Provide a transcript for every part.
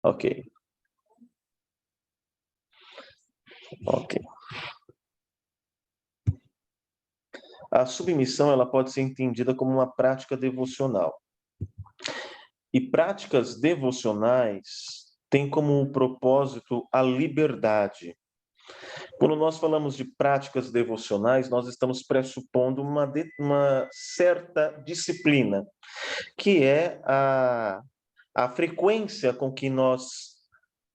Ok, ok. A submissão ela pode ser entendida como uma prática devocional. E práticas devocionais têm como propósito a liberdade. Quando nós falamos de práticas devocionais, nós estamos pressupondo uma certa disciplina, que é a frequência com que nós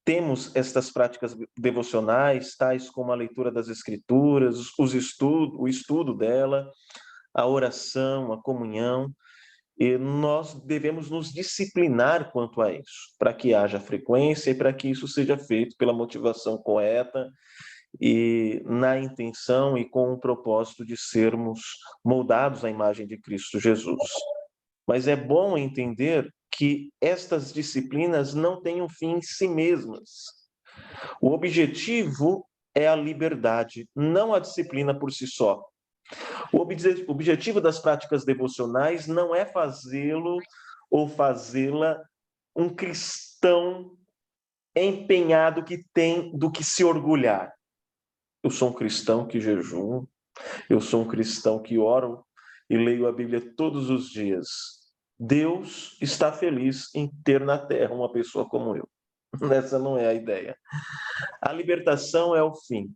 temos estas práticas devocionais, tais como a leitura das Escrituras, o estudo dela, a oração, a comunhão, e nós devemos nos disciplinar quanto a isso, para que haja frequência e para que isso seja feito pela motivação correta e na intenção e com o propósito de sermos moldados à imagem de Cristo Jesus. Mas é bom entender que estas disciplinas não têm um fim em si mesmas. O objetivo é a liberdade, não a disciplina por si só. O objetivo das práticas devocionais não é fazê-lo ou fazê-la um cristão empenhado que tem do que se orgulhar. Eu sou um cristão que jejuo, eu sou um cristão que oro e leio a Bíblia todos os dias. Deus está feliz em ter na terra uma pessoa como eu. Essa não é a ideia. A libertação é o fim.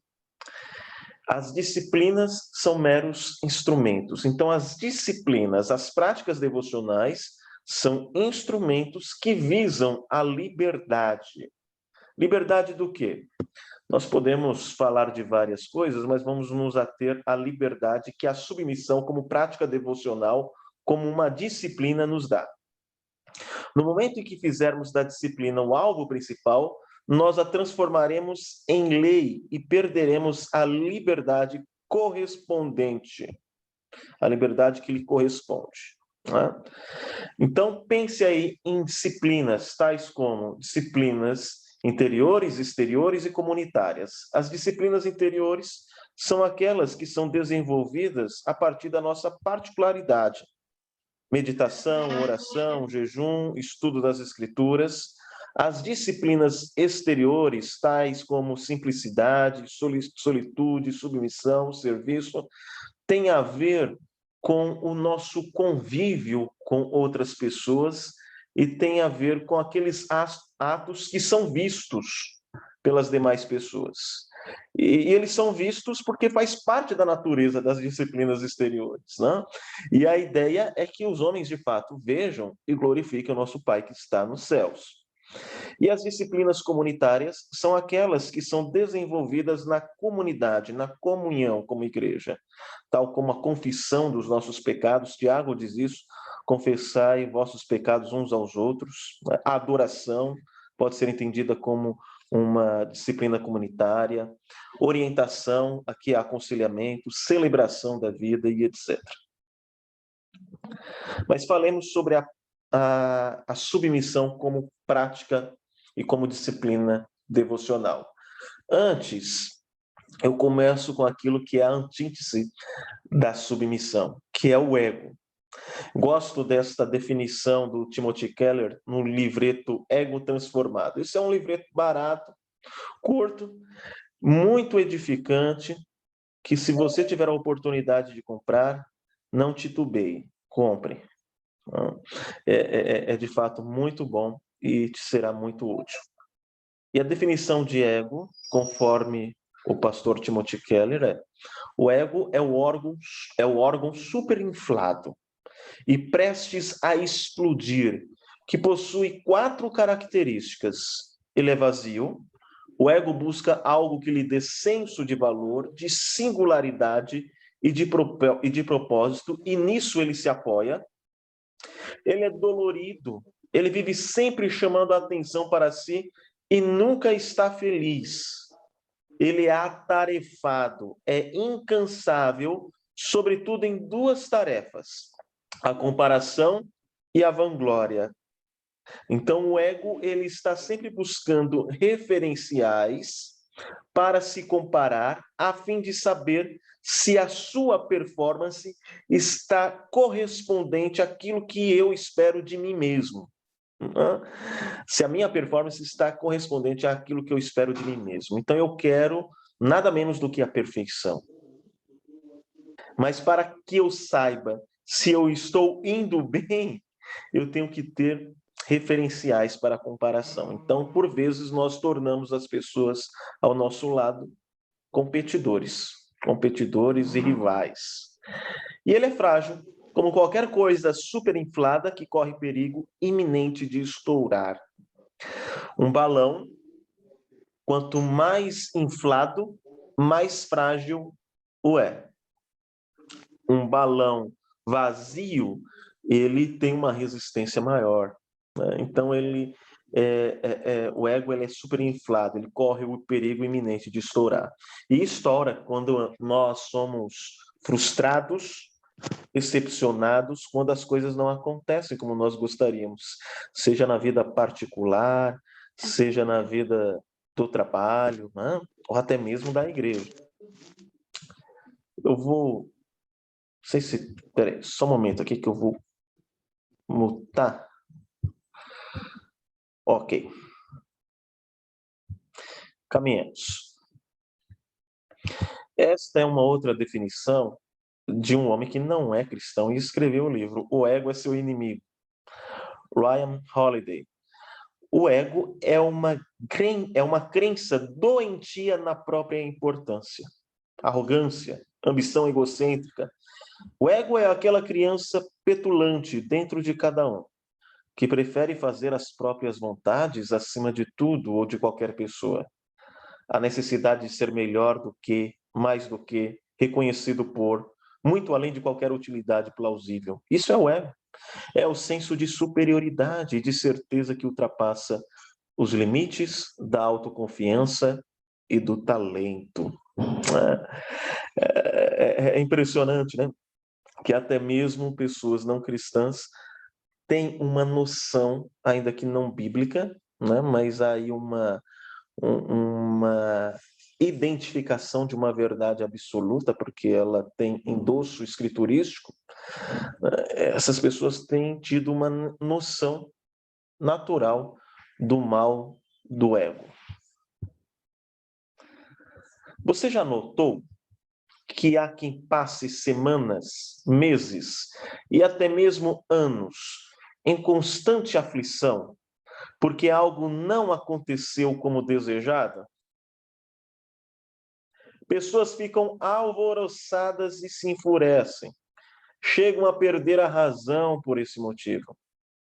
As disciplinas são meros instrumentos. Então, as disciplinas, as práticas devocionais, são instrumentos que visam a liberdade. Liberdade do quê? Nós podemos falar de várias coisas, mas vamos nos ater à liberdade que a submissão como prática devocional, como uma disciplina nos dá. No momento em que fizermos da disciplina o alvo principal, nós a transformaremos em lei e perderemos a liberdade correspondente, a liberdade que lhe corresponde. Né? Então, pense aí em disciplinas, tais como disciplinas interiores, exteriores e comunitárias. As disciplinas interiores são aquelas que são desenvolvidas a partir da nossa particularidade. Meditação, oração, jejum, estudo das escrituras. As disciplinas exteriores, tais como simplicidade, solitude, submissão, serviço, têm a ver com o nosso convívio com outras pessoas e tem a ver com aqueles atos que são vistos pelas demais pessoas. E eles são vistos porque faz parte da natureza das disciplinas exteriores, né? E a ideia é que os homens, de fato, vejam e glorifiquem o nosso Pai que está nos céus. E as disciplinas comunitárias são aquelas que são desenvolvidas na comunidade, na comunhão como igreja, tal como a confissão dos nossos pecados. Tiago diz isso: confessai vossos pecados uns aos outros. A adoração pode ser entendida como uma disciplina comunitária, orientação, aqui há aconselhamento, celebração da vida e etc. Mas falemos sobre a submissão como prática e como disciplina devocional. Antes, eu começo com aquilo que é a antítese da submissão, que é o ego. Gosto desta definição do Timothy Keller no livreto Ego Transformado. Isso é um livreto barato, curto, muito edificante, que se você tiver a oportunidade de comprar, não titubeie, compre. É de fato muito bom e te será muito útil. E a definição de ego, conforme o pastor Timothy Keller, o ego é o órgão superinflado e prestes a explodir, que possui 4 características. Ele é vazio, o ego busca algo que lhe dê senso de valor, de singularidade e de propósito, e nisso ele se apoia. Ele é dolorido, ele vive sempre chamando a atenção para si e nunca está feliz. Ele é atarefado, é incansável, sobretudo em 2 tarefas: a comparação e a vanglória. Então, o ego ele está sempre buscando referenciais para se comparar, a fim de saber se a sua performance está correspondente àquilo que eu espero de mim mesmo. Se a minha performance está correspondente àquilo que eu espero de mim mesmo. Então, eu quero nada menos do que a perfeição. Mas para que eu saiba se eu estou indo bem, eu tenho que ter referenciais para comparação. Então, por vezes, nós tornamos as pessoas ao nosso lado competidores e rivais. E ele é frágil, como qualquer coisa superinflada que corre perigo iminente de estourar. Um balão, quanto mais inflado, mais frágil o é. Um balão vazio, ele tem uma resistência maior, né? Então, o ego ele é superinflado, ele corre o perigo iminente de estourar. E estoura quando nós somos frustrados, decepcionados, quando as coisas não acontecem como nós gostaríamos, seja na vida particular, seja na vida do trabalho, né? Ou até mesmo da igreja. Eu vou, não sei se, peraí, só um momento aqui que eu vou mutar. Ok. Caminhemos. Esta é uma outra definição de um homem que não é cristão e escreveu o livro O Ego é Seu Inimigo, Ryan Holiday. O ego é uma crença doentia na própria importância, arrogância, ambição egocêntrica. O ego é aquela criança petulante dentro de cada um, que prefere fazer as próprias vontades acima de tudo ou de qualquer pessoa. A necessidade de ser melhor do que, mais do que, reconhecido por, muito além de qualquer utilidade plausível. Isso é o ego. É o senso de superioridade e de certeza que ultrapassa os limites da autoconfiança e do talento. É impressionante, né? Que até mesmo pessoas não cristãs têm uma noção, ainda que não bíblica, né? Mas aí uma identificação de uma verdade absoluta, porque ela tem endosso escriturístico. Essas pessoas têm tido uma noção natural do mal do ego. Você já notou que há quem passe semanas, meses e até mesmo anos em constante aflição porque algo não aconteceu como desejado? Pessoas ficam alvoroçadas e se enfurecem, chegam a perder a razão por esse motivo.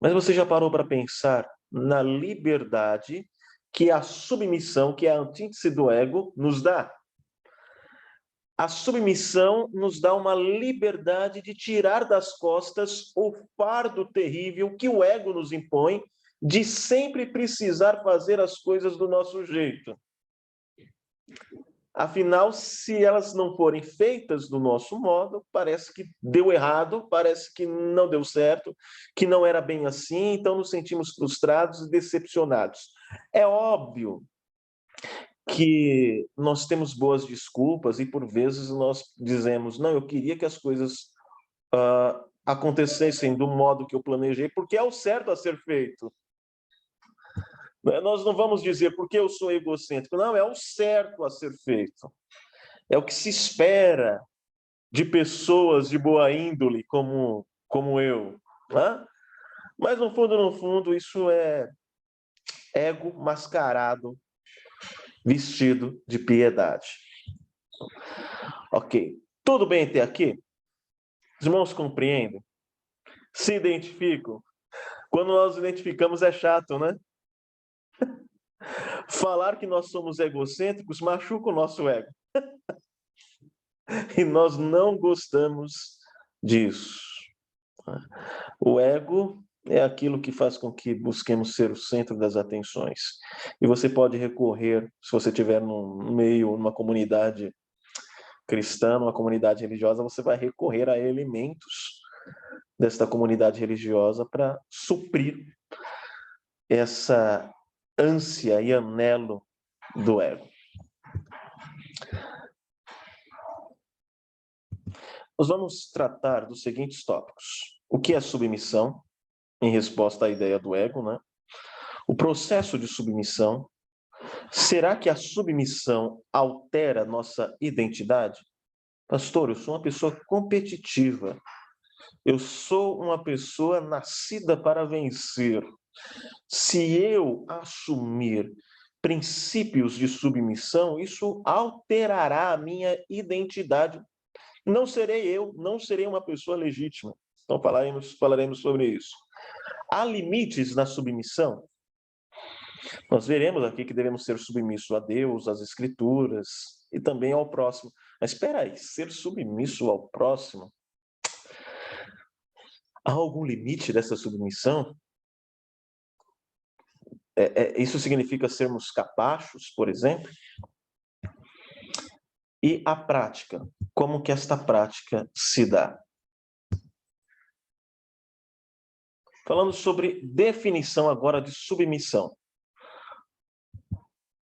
Mas você já parou para pensar na liberdade que a submissão, que é a antítese do ego, nos dá? A submissão nos dá uma liberdade de tirar das costas o fardo terrível que o ego nos impõe de sempre precisar fazer as coisas do nosso jeito. Afinal, se elas não forem feitas do nosso modo, parece que deu errado, parece que não deu certo, que não era bem assim, então nos sentimos frustrados e decepcionados. É óbvio que nós temos boas desculpas e por vezes nós dizemos, não, eu queria que as coisas acontecessem do modo que eu planejei, porque é o certo a ser feito. Nós não vamos dizer porque eu sou egocêntrico, não, é o certo a ser feito. É o que se espera de pessoas de boa índole como eu. Né? Mas no fundo, isso é ego mascarado, vestido de piedade. Ok. Tudo bem até aqui? Os irmãos compreendem? Se identificam? Quando nós identificamos é chato, né? Falar que nós somos egocêntricos machuca o nosso ego. E nós não gostamos disso. O ego é aquilo que faz com que busquemos ser o centro das atenções. E você pode recorrer, se você estiver num meio, numa comunidade cristã, numa comunidade religiosa, você vai recorrer a elementos desta comunidade religiosa para suprir essa ânsia e anelo do ego. Nós vamos tratar dos seguintes tópicos: o que é submissão, em resposta à ideia do ego, né? O processo de submissão. Será que a submissão altera nossa identidade? Pastor, eu sou uma pessoa competitiva. Eu sou uma pessoa nascida para vencer. Se eu assumir princípios de submissão, isso alterará a minha identidade. Não serei eu, não serei uma pessoa legítima. Então falaremos sobre isso. Há limites na submissão? Nós veremos aqui que devemos ser submissos a Deus, às Escrituras e também ao próximo. Mas espera aí, ser submisso ao próximo? Há algum limite dessa submissão? Isso significa sermos capachos, por exemplo? E a prática? Como que esta prática se dá? Falando sobre definição agora de submissão.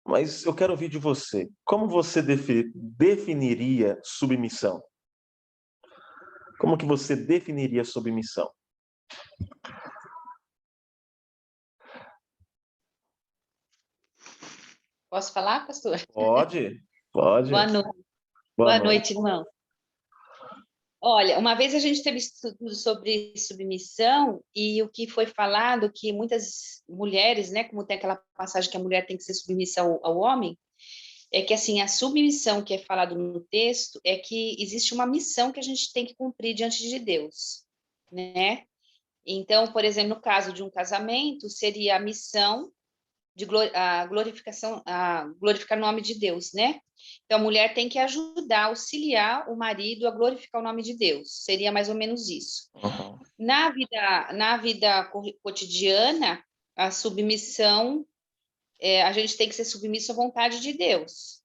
Mas eu quero ouvir de você. Como você definiria submissão? Como que você definiria submissão? Posso falar, pastor? Pode, pode. Boa noite. Boa noite, irmão. Olha, uma vez a gente teve estudo sobre submissão e o que foi falado que muitas mulheres, né, como tem aquela passagem que a mulher tem que ser submissa ao homem, é que assim, a submissão que é falado no texto é que existe uma missão que a gente tem que cumprir diante de Deus, né? Então, por exemplo, no caso de um casamento, seria a missão de glorificar o nome de Deus, né? Então, a mulher tem que ajudar, auxiliar o marido a glorificar o nome de Deus. Seria mais ou menos isso. Uhum. Na vida cotidiana, a submissão, a gente tem que ser submisso à vontade de Deus.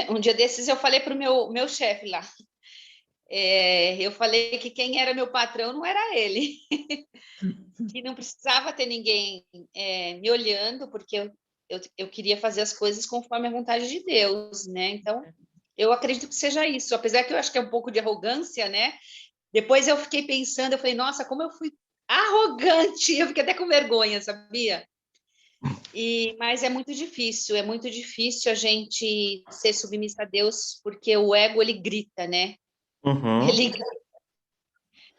Um dia desses eu falei para o meu chefe lá, eu falei que quem era meu patrão não era ele, que não precisava ter ninguém me olhando, porque eu queria fazer as coisas conforme a vontade de Deus, né? Então, eu acredito que seja isso, apesar que eu acho que é um pouco de arrogância, né? Depois eu fiquei pensando, eu falei, nossa, como eu fui arrogante, eu fiquei até com vergonha, sabia? Mas é muito difícil a gente ser submissa a Deus, porque o ego, ele grita, né? Uhum. Ele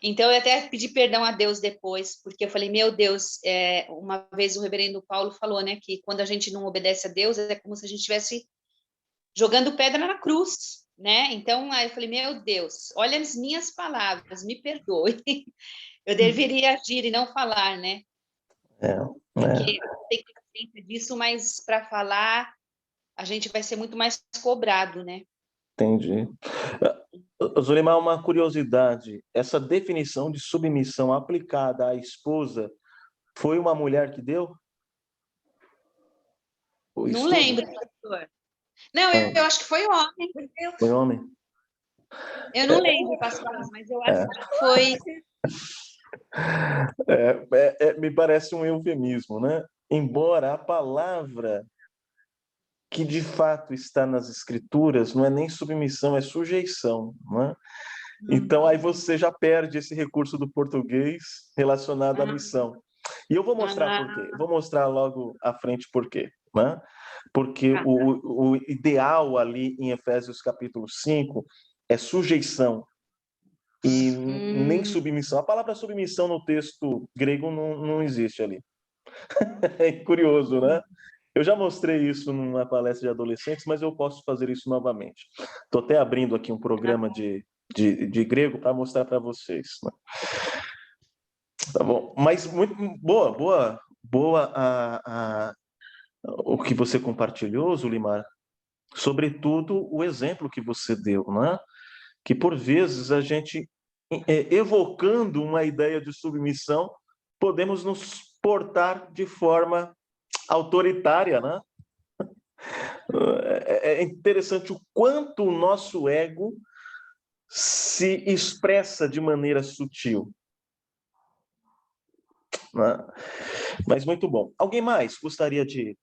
Então, eu até pedi perdão a Deus depois, porque eu falei, meu Deus, uma vez o reverendo Paulo falou, né, que quando a gente não obedece a Deus, é como se a gente estivesse jogando pedra na cruz, né? Então, aí eu falei, meu Deus, olha as minhas palavras, me perdoe. Eu deveria agir e não falar, né? Porque tem que ter consciência disso, mas para falar, a gente vai ser muito mais cobrado, né? Entendi. Zulimar, uma curiosidade. Essa definição de submissão aplicada à esposa foi uma mulher que deu? O Não estudo? lembro, pastor. Não, Não, eu acho que foi homem. foi homem? Eu não lembro, pastor, mas eu acho que foi. Me parece um eufemismo, né? Embora a palavra que de fato está nas escrituras não é nem submissão, é sujeição, né? Então aí você já perde esse recurso do português relacionado à missão. E eu vou mostrar por quê. Eu vou mostrar logo à frente por quê, né? Porque o ideal ali em Efésios capítulo 5 é sujeição e nem submissão. A palavra submissão no texto grego não existe ali. É curioso, né? Eu já mostrei isso numa palestra de adolescentes, mas eu posso fazer isso novamente. Estou até abrindo aqui um programa de grego para mostrar para vocês. Né? Tá bom. Mas muito boa o que você compartilhou, Zulimar. Sobretudo o exemplo que você deu, né? Que por vezes a gente, evocando uma ideia de submissão, podemos nos portar de forma autoritária, né? É interessante o quanto o nosso ego se expressa de maneira sutil. Né? Mas muito bom. Alguém mais gostaria de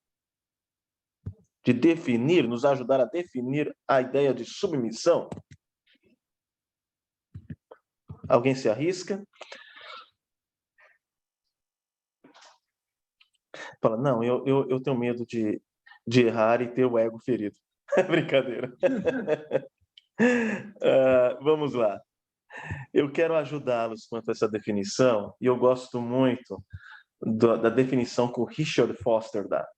definir, nos ajudar a definir a ideia de submissão? Alguém se arrisca? Fala, não, eu tenho medo de errar e ter o ego ferido. É brincadeira. Vamos lá. Eu quero ajudá-los quanto a essa definição, e eu gosto muito da definição que o Richard Foster dá.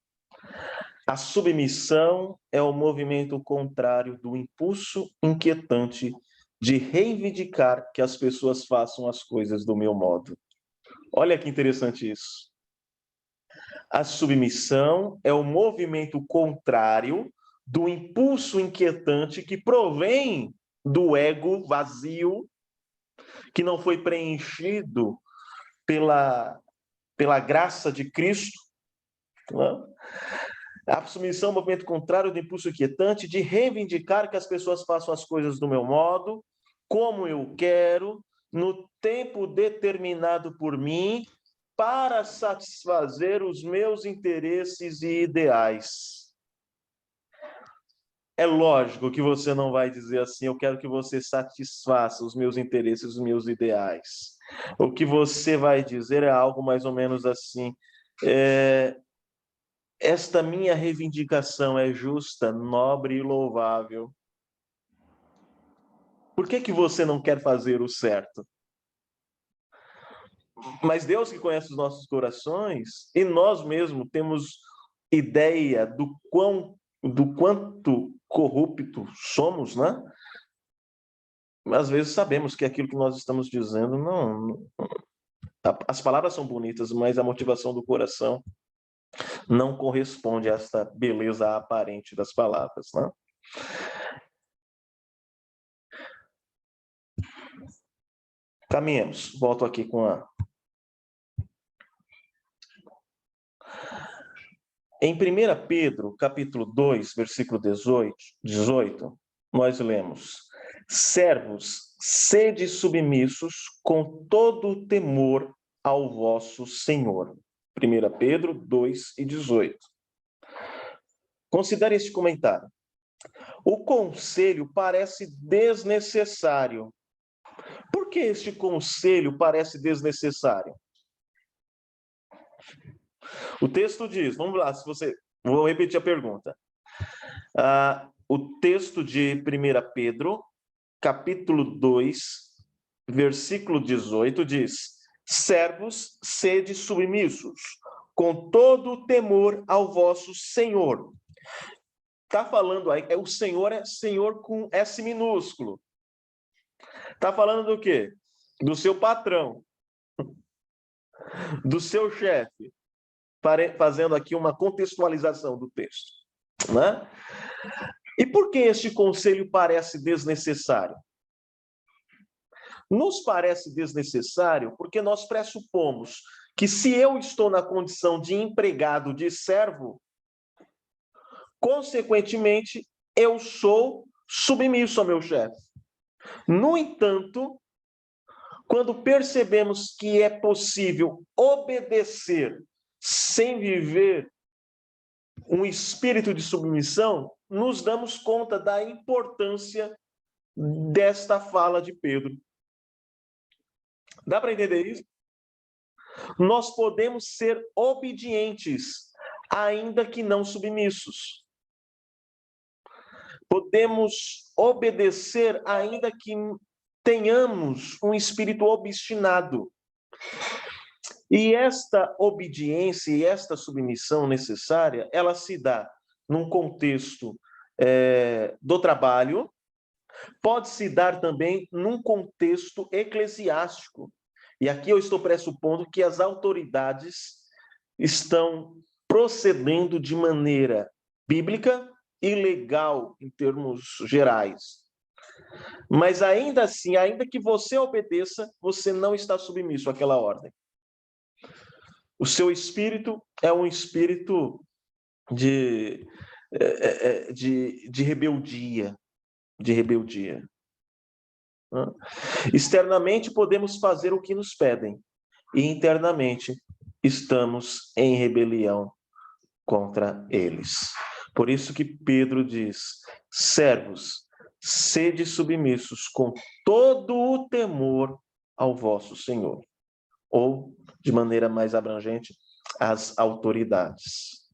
A submissão é o movimento contrário do impulso inquietante de reivindicar que as pessoas façam as coisas do meu modo. Olha que interessante isso. A submissão é o movimento contrário do impulso inquietante que provém do ego vazio, que não foi preenchido pela graça de Cristo. Não? A submissão é um movimento contrário do impulso inquietante de reivindicar que as pessoas façam as coisas do meu modo, como eu quero, no tempo determinado por mim, para satisfazer os meus interesses e ideais. É lógico que você não vai dizer assim, eu quero que você satisfaça os meus interesses, os meus ideais. O que você vai dizer é algo mais ou menos assim, esta minha reivindicação é justa, nobre e louvável. Por que você não quer fazer o certo? Mas Deus que conhece os nossos corações, e nós mesmos temos ideia do quanto corrupto somos, né? Às vezes sabemos que aquilo que nós estamos dizendo não... As palavras são bonitas, mas a motivação do coração não corresponde a esta beleza aparente das palavras, né? Caminhemos. Volto aqui com a... Em 1 Pedro, capítulo 2, versículo 18, nós lemos: servos, sede submissos com todo o temor ao vosso Senhor. 1 Pedro 2 e 18. Considere este comentário. O conselho parece desnecessário. Por que este conselho parece desnecessário? O texto diz, vamos lá, vou repetir a pergunta. O texto de 1 Pedro, capítulo 2, versículo 18, diz: servos, sede submissos, com todo o temor ao vosso Senhor. Está falando aí, o Senhor é Senhor com S minúsculo. Está falando do quê? Do seu patrão, do seu chefe, fazendo aqui uma contextualização do texto, né? E por que este conselho parece desnecessário? Nos parece desnecessário porque nós pressupomos que se eu estou na condição de empregado, de servo, consequentemente, eu sou submisso ao meu chefe. No entanto, quando percebemos que é possível obedecer sem viver um espírito de submissão, nos damos conta da importância desta fala de Pedro. Dá para entender isso? Nós podemos ser obedientes, ainda que não submissos. Podemos obedecer, ainda que tenhamos um espírito obstinado. E esta obediência e esta submissão necessária, ela se dá num contexto do trabalho, pode se dar também num contexto eclesiástico. E aqui eu estou pressupondo que as autoridades estão procedendo de maneira bíblica e legal em termos gerais. Mas ainda assim, ainda que você obedeça, você não está submisso àquela ordem. O seu espírito é um espírito de rebeldia, Externamente podemos fazer o que nos pedem, e internamente estamos em rebelião contra eles. Por isso que Pedro diz: servos, sede submissos com todo o temor ao vosso Senhor. Ou, de maneira mais abrangente, às autoridades.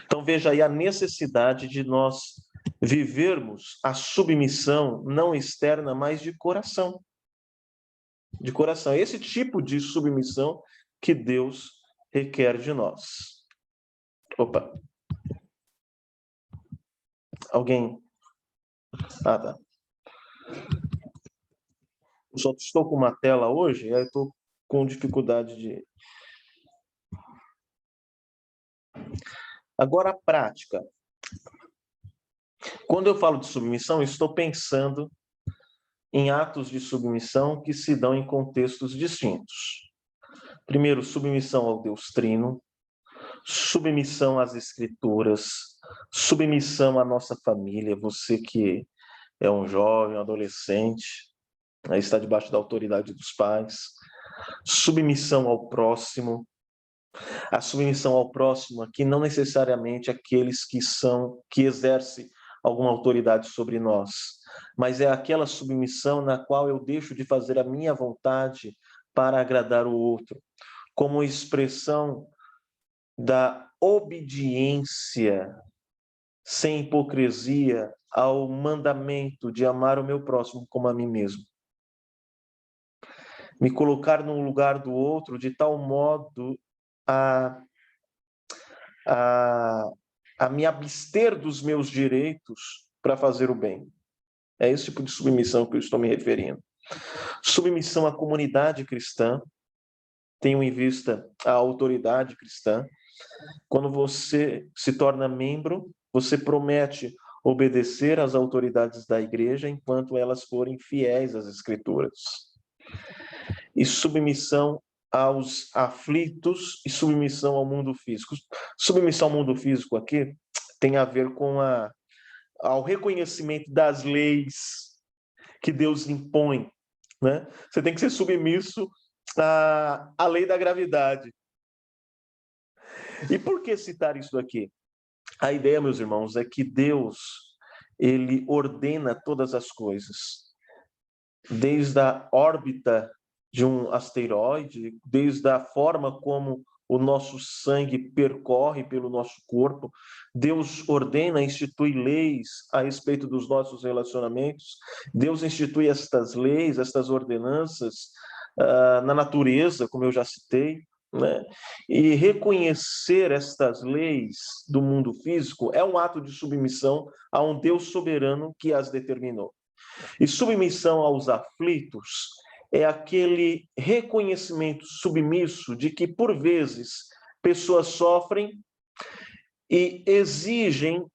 Então, veja aí a necessidade de nós vivermos a submissão não externa, mas de coração. De coração. É esse tipo de submissão que Deus requer de nós. Opa. Alguém? Ah, tá. Eu só estou com uma tela hoje, aí estou com dificuldade de... Agora, a prática. Quando eu falo de submissão, estou pensando em atos de submissão que se dão em contextos distintos. Primeiro, submissão ao Deus Trino, submissão às Escrituras, submissão à nossa família, você que é um jovem, um adolescente, aí está debaixo da autoridade dos pais, submissão ao próximo. A submissão ao próximo aqui não necessariamente aqueles que exercem alguma autoridade sobre nós, mas é aquela submissão na qual eu deixo de fazer a minha vontade para agradar o outro, como expressão da obediência sem hipocrisia ao mandamento de amar o meu próximo como a mim mesmo. Me colocar no lugar do outro de tal modo a me abster dos meus direitos para fazer o bem. É esse tipo de submissão que eu estou me referindo. Submissão à comunidade cristã, tenho em vista a autoridade cristã. Quando você se torna membro, você promete obedecer às autoridades da igreja enquanto elas forem fiéis às Escrituras. E submissão aos aflitos e submissão ao mundo físico. Submissão ao mundo físico aqui tem a ver com ao reconhecimento das leis que Deus impõe, né? Você tem que ser submisso à lei da gravidade. E por que citar isso aqui? A ideia, meus irmãos, é que Deus, ele ordena todas as coisas, desde a órbita de um asteroide, desde a forma como o nosso sangue percorre pelo nosso corpo. Deus ordena, institui leis a respeito dos nossos relacionamentos. Deus institui estas leis, estas ordenanças na natureza, como eu já citei, né? E reconhecer estas leis do mundo físico é um ato de submissão a um Deus soberano que as determinou. E submissão aos aflitos é aquele reconhecimento submisso de que, por vezes, pessoas sofrem e exigem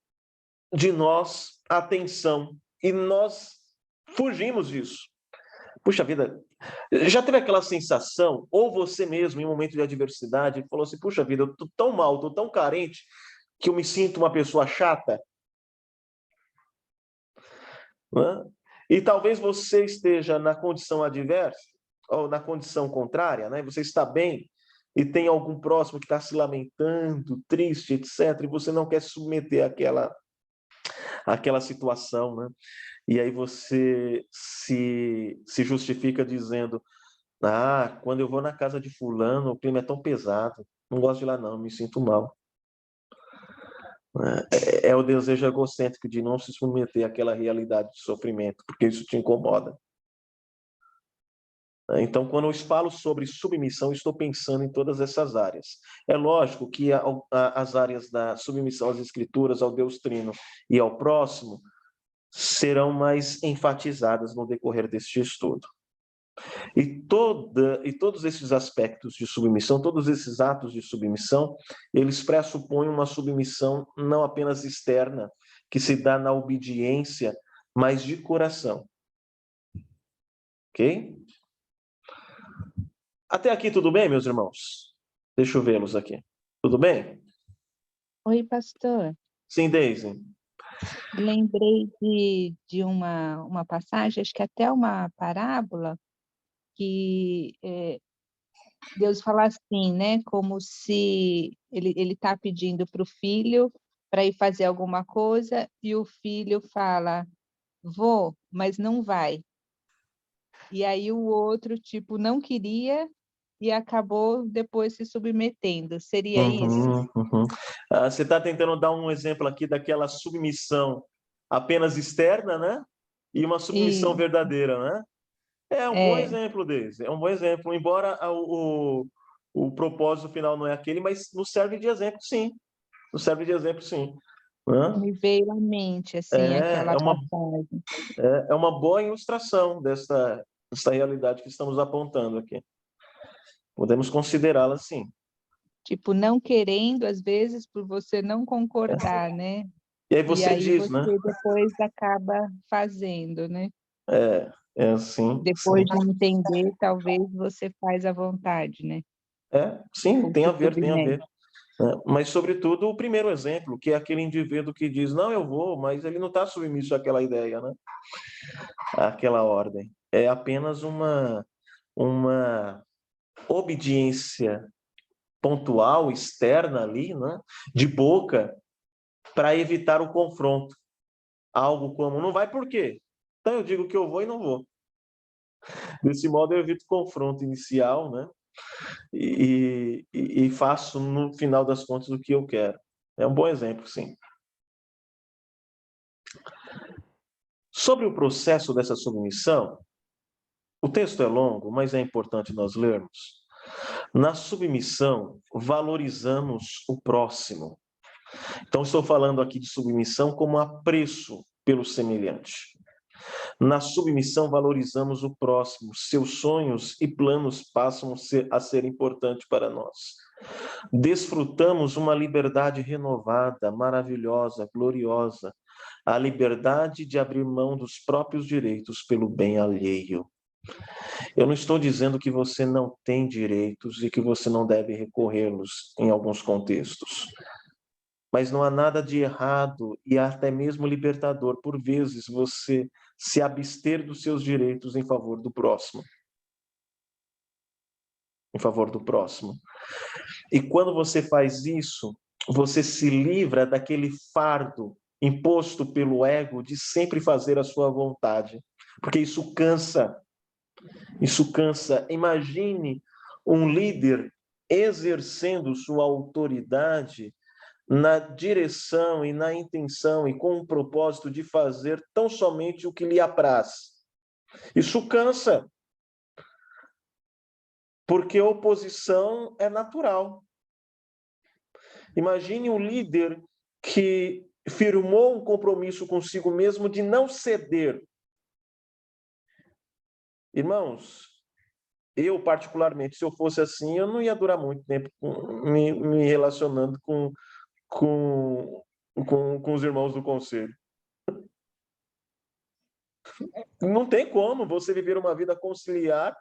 de nós atenção, e nós fugimos disso. Puxa vida, já teve aquela sensação, ou você mesmo, em um momento de adversidade, falou assim, puxa vida, eu estou tão mal, estou tão carente, que eu me sinto uma pessoa chata? Né? E talvez você esteja na condição adversa, ou na condição contrária, né? Você está bem e tem algum próximo que está se lamentando, triste, etc., e você não quer se submeter àquela situação, né? E aí você se justifica dizendo, quando eu vou na casa de fulano, o clima é tão pesado, não gosto de ir lá não, me sinto mal. É o desejo egocêntrico de não se submeter àquela realidade de sofrimento, porque isso te incomoda. Então, quando eu falo sobre submissão, estou pensando em todas essas áreas. É lógico que as áreas da submissão às Escrituras, ao Deus Trino e ao próximo serão mais enfatizadas no decorrer deste estudo. E todos esses aspectos de submissão, todos esses atos de submissão, eles pressupõem uma submissão não apenas externa, que se dá na obediência, mas de coração. Ok? Até aqui tudo bem, meus irmãos? Deixa eu vê-los aqui. Tudo bem? Oi, pastor. Sim, Deise. Lembrei de uma passagem, acho que até uma parábola, que Deus fala assim, né? Como se ele está pedindo para o filho para ir fazer alguma coisa e o filho fala, vou, mas não vai. E aí o outro, tipo, não queria e acabou depois se submetendo. Seria isso? Uhum. Você está tentando dar um exemplo aqui daquela submissão apenas externa, né? E uma submissão E, verdadeira, né? É um bom é, exemplo desse, é um bom exemplo. Embora o propósito final não é aquele, mas nos serve de exemplo, sim. Nos serve de exemplo, sim. Né? me veio à mente, assim, É, aquela é uma, passagem. é uma boa ilustração dessa realidade que estamos apontando aqui. Podemos considerá-la assim. Tipo, não querendo, às vezes, por você não concordar, né? E aí E você aí diz, você né? depois acaba fazendo, né? É assim, sim. Depois de entender, talvez você faz à vontade, né? Sim, Ou tem se a ver, tem a ver. submete. Né? Mas, sobretudo, o primeiro exemplo, que é aquele indivíduo que diz, não, eu vou, mas ele não está submisso àquela ideia, né? Àquela ordem. É apenas uma obediência pontual, externa ali, né? De boca, para evitar o confronto. Algo como, não vai por quê? Então eu digo que eu vou e não vou. Desse modo eu evito o confronto inicial, né? E faço, no final das contas, o que eu quero. É um bom exemplo, sim. Sobre o processo dessa submissão, o texto é longo, mas é importante nós lermos. Na submissão, valorizamos o próximo. Então, estou falando aqui de submissão como apreço pelo semelhante. Na submissão, valorizamos o próximo. Seus sonhos e planos passam a ser importantes para nós. Desfrutamos uma liberdade renovada, maravilhosa, gloriosa, a liberdade de abrir mão dos próprios direitos pelo bem alheio. Eu não estou dizendo que você não tem direitos e que você não deve recorrê-los em alguns contextos. Mas não há nada de errado e até mesmo libertador, por vezes, você se abster dos seus direitos em favor do próximo. Em favor do próximo. E quando você faz isso, você se livra daquele fardo imposto pelo ego de sempre fazer a sua vontade. Porque isso cansa. Isso cansa. Imagine um líder exercendo sua autoridade na direção e na intenção e com o propósito de fazer tão somente o que lhe apraz. Isso cansa, porque a oposição é natural. Imagine um líder que firmou um compromisso consigo mesmo de não ceder. Irmãos, eu particularmente, se eu fosse assim, eu não ia durar muito tempo me relacionando com, com os irmãos do conselho. Não tem como você viver uma vida conciliar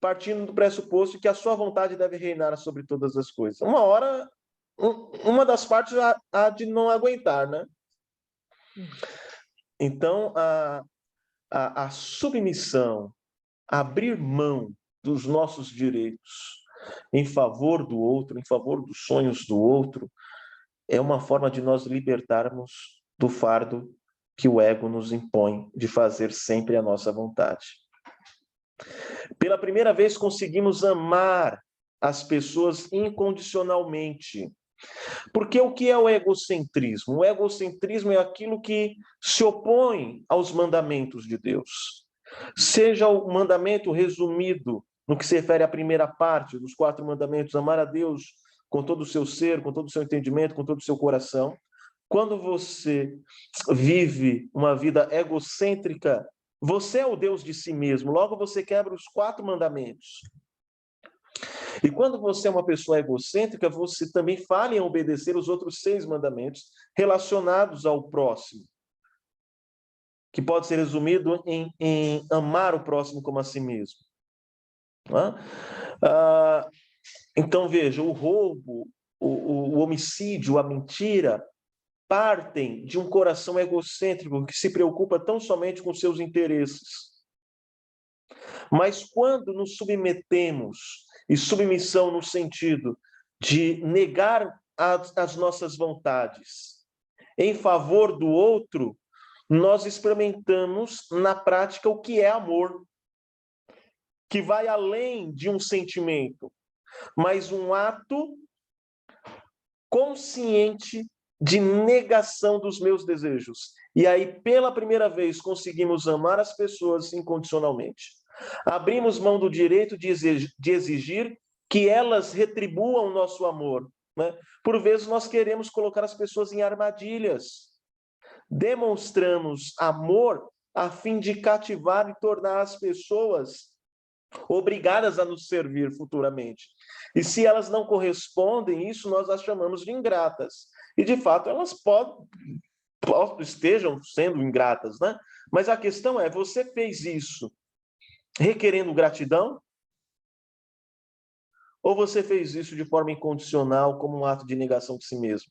partindo do pressuposto de que a sua vontade deve reinar sobre todas as coisas. Uma hora, uma das partes há de não aguentar, né? Então, a submissão, abrir mão dos nossos direitos em favor do outro, em favor dos sonhos do outro, é uma forma de nós libertarmos do fardo que o ego nos impõe de fazer sempre a nossa vontade. Pela primeira vez conseguimos amar as pessoas incondicionalmente. Porque o que é o egocentrismo? O egocentrismo é aquilo que se opõe aos mandamentos de Deus. Seja o mandamento resumido no que se refere à primeira parte dos 4 mandamentos, amar a Deus com todo o seu ser, com todo o seu entendimento, com todo o seu coração. Quando você vive uma vida egocêntrica, você é o Deus de si mesmo, logo você quebra os 4 mandamentos. E quando você é uma pessoa egocêntrica, você também falha em obedecer os outros 6 mandamentos relacionados ao próximo, que pode ser resumido em amar o próximo como a si mesmo. Então, veja, o roubo, o homicídio, a mentira, partem de um coração egocêntrico que se preocupa tão somente com seus interesses. Mas quando nos submetemos, e submissão no sentido de negar as nossas vontades em favor do outro, nós experimentamos na prática o que é amor. que vai além de um sentimento, mas um ato consciente de negação dos meus desejos. E aí, pela primeira vez, conseguimos amar as pessoas incondicionalmente. Abrimos mão do direito de exigir que elas retribuam o nosso amor, né? Por vezes, nós queremos colocar as pessoas em armadilhas. Demonstramos amor a fim de cativar e tornar as pessoas obrigadas a nos servir futuramente. E se elas não correspondem, isso nós as chamamos de ingratas. E, de fato, elas estejam sendo ingratas, né? Mas a questão é, você fez isso requerendo gratidão? Ou você fez isso de forma incondicional, como um ato de negação de si mesmo?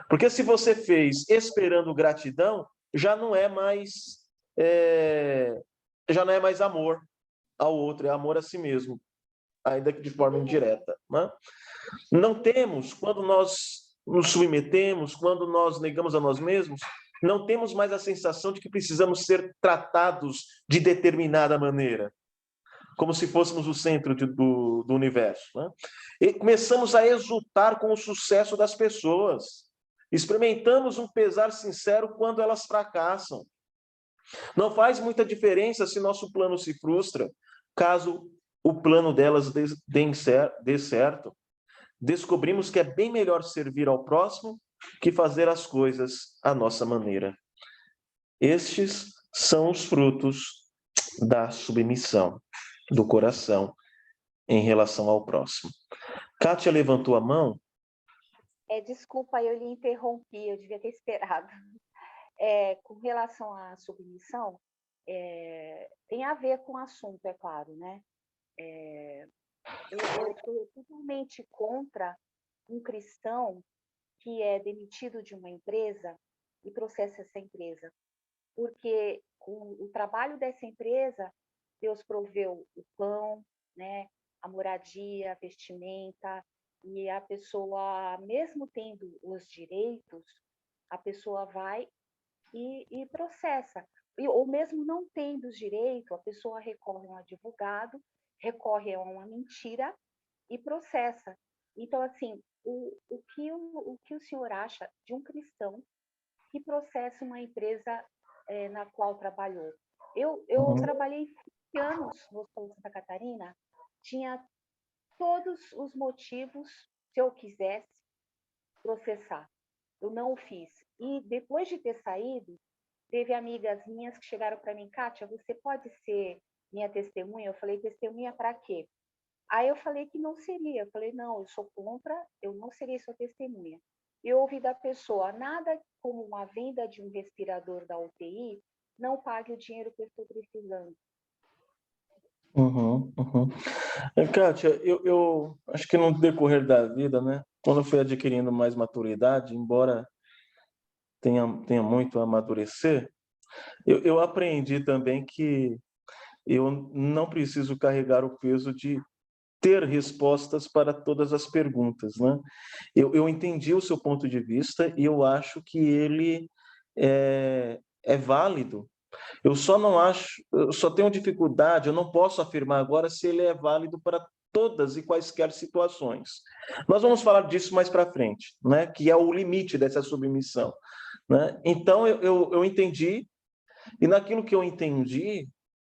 Porque se você fez esperando gratidão, já não é mais amor ao outro, é amor a si mesmo, ainda que de forma indireta, né? Não temos, quando nós nos submetemos, quando nós negamos a nós mesmos, não temos mais a sensação de que precisamos ser tratados de determinada maneira, como se fôssemos o centro do universo, né? E começamos a exultar com o sucesso das pessoas. Experimentamos um pesar sincero quando elas fracassam. Não faz muita diferença se nosso plano se frustra, caso o plano delas dê certo. Descobrimos que é bem melhor servir ao próximo que fazer as coisas à nossa maneira. Estes são os frutos da submissão do coração em relação ao próximo. Kátia levantou a mão. Desculpa, eu lhe interrompi, eu devia ter esperado. Com relação à submissão, tem a ver com o assunto, é claro, né? Eu estou totalmente contra um cristão que é demitido de uma empresa e processa essa empresa, porque com o trabalho dessa empresa, Deus proveu o pão, né, a moradia, a vestimenta, e a pessoa, mesmo tendo os direitos, a pessoa vai e processa. Ou mesmo não tendo os direitos, a pessoa recorre a um advogado, recorre a uma mentira e processa. Então, assim, o que o senhor acha de um cristão que processa uma empresa na qual trabalhou? Eu trabalhei 20 anos no estado de Santa Catarina, tinha todos os motivos, se eu quisesse, processar. Eu não o fiz. E depois de ter saído, teve amigas minhas que chegaram para mim, Kátia, você pode ser minha testemunha? Eu falei, testemunha para quê? Aí eu falei que não seria. Eu falei, não, eu sou contra, eu não serei sua testemunha. Eu ouvi da pessoa, nada como uma venda de um respirador da UTI, não pague o dinheiro que eu estou precisando. Kátia, eu acho que no decorrer da vida, né, quando eu fui adquirindo mais maturidade, embora tenha muito a amadurecer, eu aprendi também que eu não preciso carregar o peso de ter respostas para todas as perguntas, né? Eu entendi o seu ponto de vista e eu acho que ele é válido. Eu só tenho dificuldade, eu não posso afirmar agora se ele é válido para todas e quaisquer situações. Nós vamos falar disso mais para frente, né? Que é o limite dessa submissão, né? Então, eu entendi, e naquilo que eu entendi,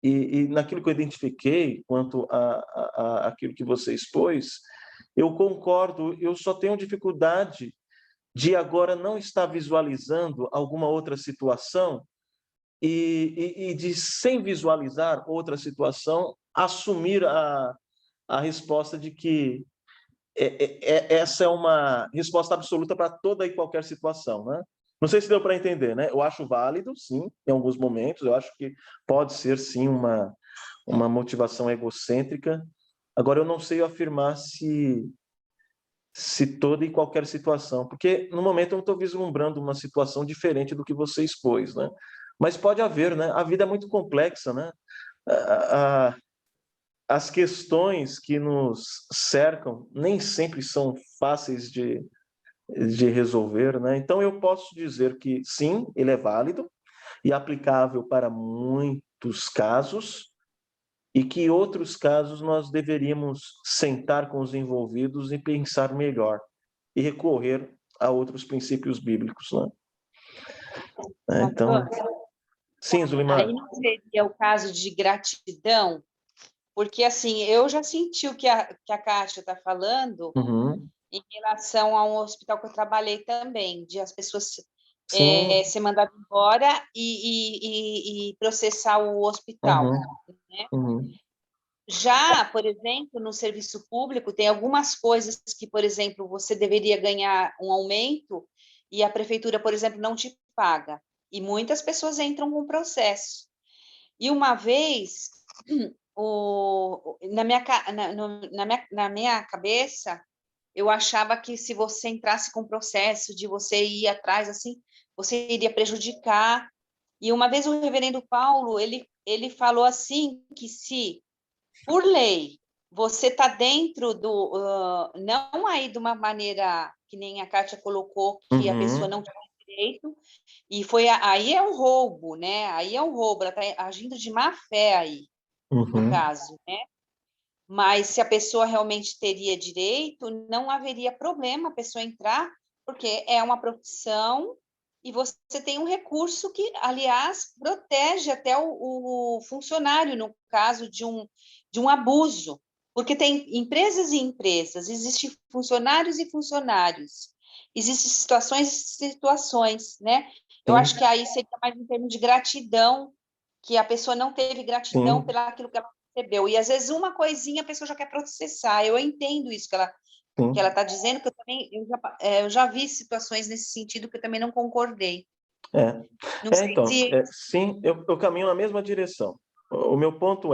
e naquilo que eu identifiquei quanto a aquilo que você expôs, eu concordo, eu só tenho dificuldade de agora não estar visualizando alguma outra situação e de, sem visualizar outra situação, assumir a resposta de que essa é uma resposta absoluta para toda e qualquer situação, né? Não sei se deu para entender, né? Eu acho válido, sim, em alguns momentos, eu acho que pode ser, sim, uma motivação egocêntrica. Agora, eu não sei afirmar se toda e qualquer situação, porque no momento eu não estou vislumbrando uma situação diferente do que você expôs, né? Mas pode haver, né? A vida é muito complexa, né? As questões que nos cercam nem sempre são fáceis de resolver, né? Então eu posso dizer que sim, ele é válido e aplicável para muitos casos, e que em outros casos nós deveríamos sentar com os envolvidos e pensar melhor e recorrer a outros princípios bíblicos, né? Então, sim, Zulimar. Aí não seria o caso de gratidão, porque assim, eu já senti o que a Kátia está falando em relação a um hospital que eu trabalhei também, de as pessoas ser mandadas embora e processar o hospital. Né? Já, por exemplo, no serviço público, tem algumas coisas que, por exemplo, você deveria ganhar um aumento e a prefeitura, por exemplo, não te paga. E muitas pessoas entram com processo. E uma vez, na minha cabeça, eu achava que se você entrasse com processo, de você ir atrás, assim, você iria prejudicar. E uma vez o reverendo Paulo, ele falou assim, que se, por lei, você está dentro do... não aí de uma maneira que nem a Kátia colocou, que a pessoa não tem direito, e aí é um roubo, né? Aí é um roubo, ela está agindo de má fé aí, no caso, né? Mas se a pessoa realmente teria direito, não haveria problema a pessoa entrar, porque é uma profissão e você tem um recurso que, aliás, protege até o funcionário no caso de um abuso, porque tem empresas e empresas, existem funcionários e funcionários, existem situações e situações, né? Eu acho que aí seria mais em termos de gratidão, que a pessoa não teve gratidão pelo aquilo que ela recebeu. E às vezes uma coisinha a pessoa já quer processar. Eu entendo isso que ela está dizendo, que eu já vi situações nesse sentido que eu também não concordei. Não sei Então, se... sim, eu caminho na mesma direção. O meu ponto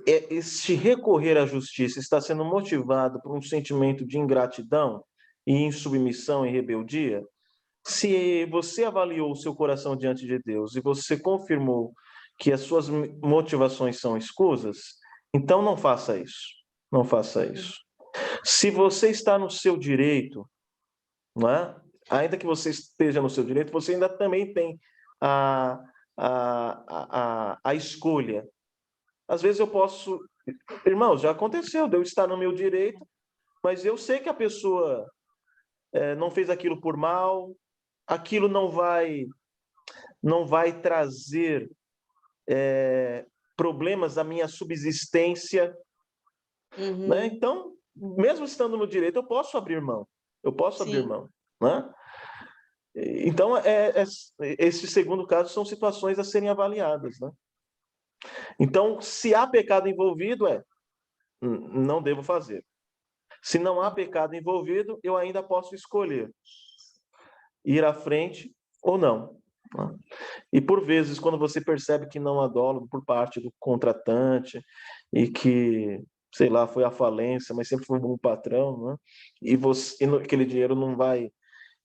este recorrer à justiça está sendo motivado por um sentimento de ingratidão e insubmissão e rebeldia? Se você avaliou o seu coração diante de Deus e você confirmou que as suas motivações são escusas, então não faça isso. Não faça isso. Se você está no seu direito, não é? Ainda que você esteja no seu direito, você ainda também tem a escolha. Às vezes eu posso... Irmãos, já aconteceu de eu estar no meu direito, mas eu sei que a pessoa não fez aquilo por mal, aquilo não vai trazer problemas à minha subsistência, né? Então, mesmo estando no direito, eu posso abrir mão. Abrir mão, né? Então, esse segundo caso são situações a serem avaliadas, né? Então, se há pecado envolvido, não devo fazer. Se não há pecado envolvido, eu ainda posso escolher ir à frente ou não. E por vezes, quando você percebe que não há dolo por parte do contratante e que, sei lá, foi à falência, mas sempre foi um bom patrão, né? E aquele dinheiro não vai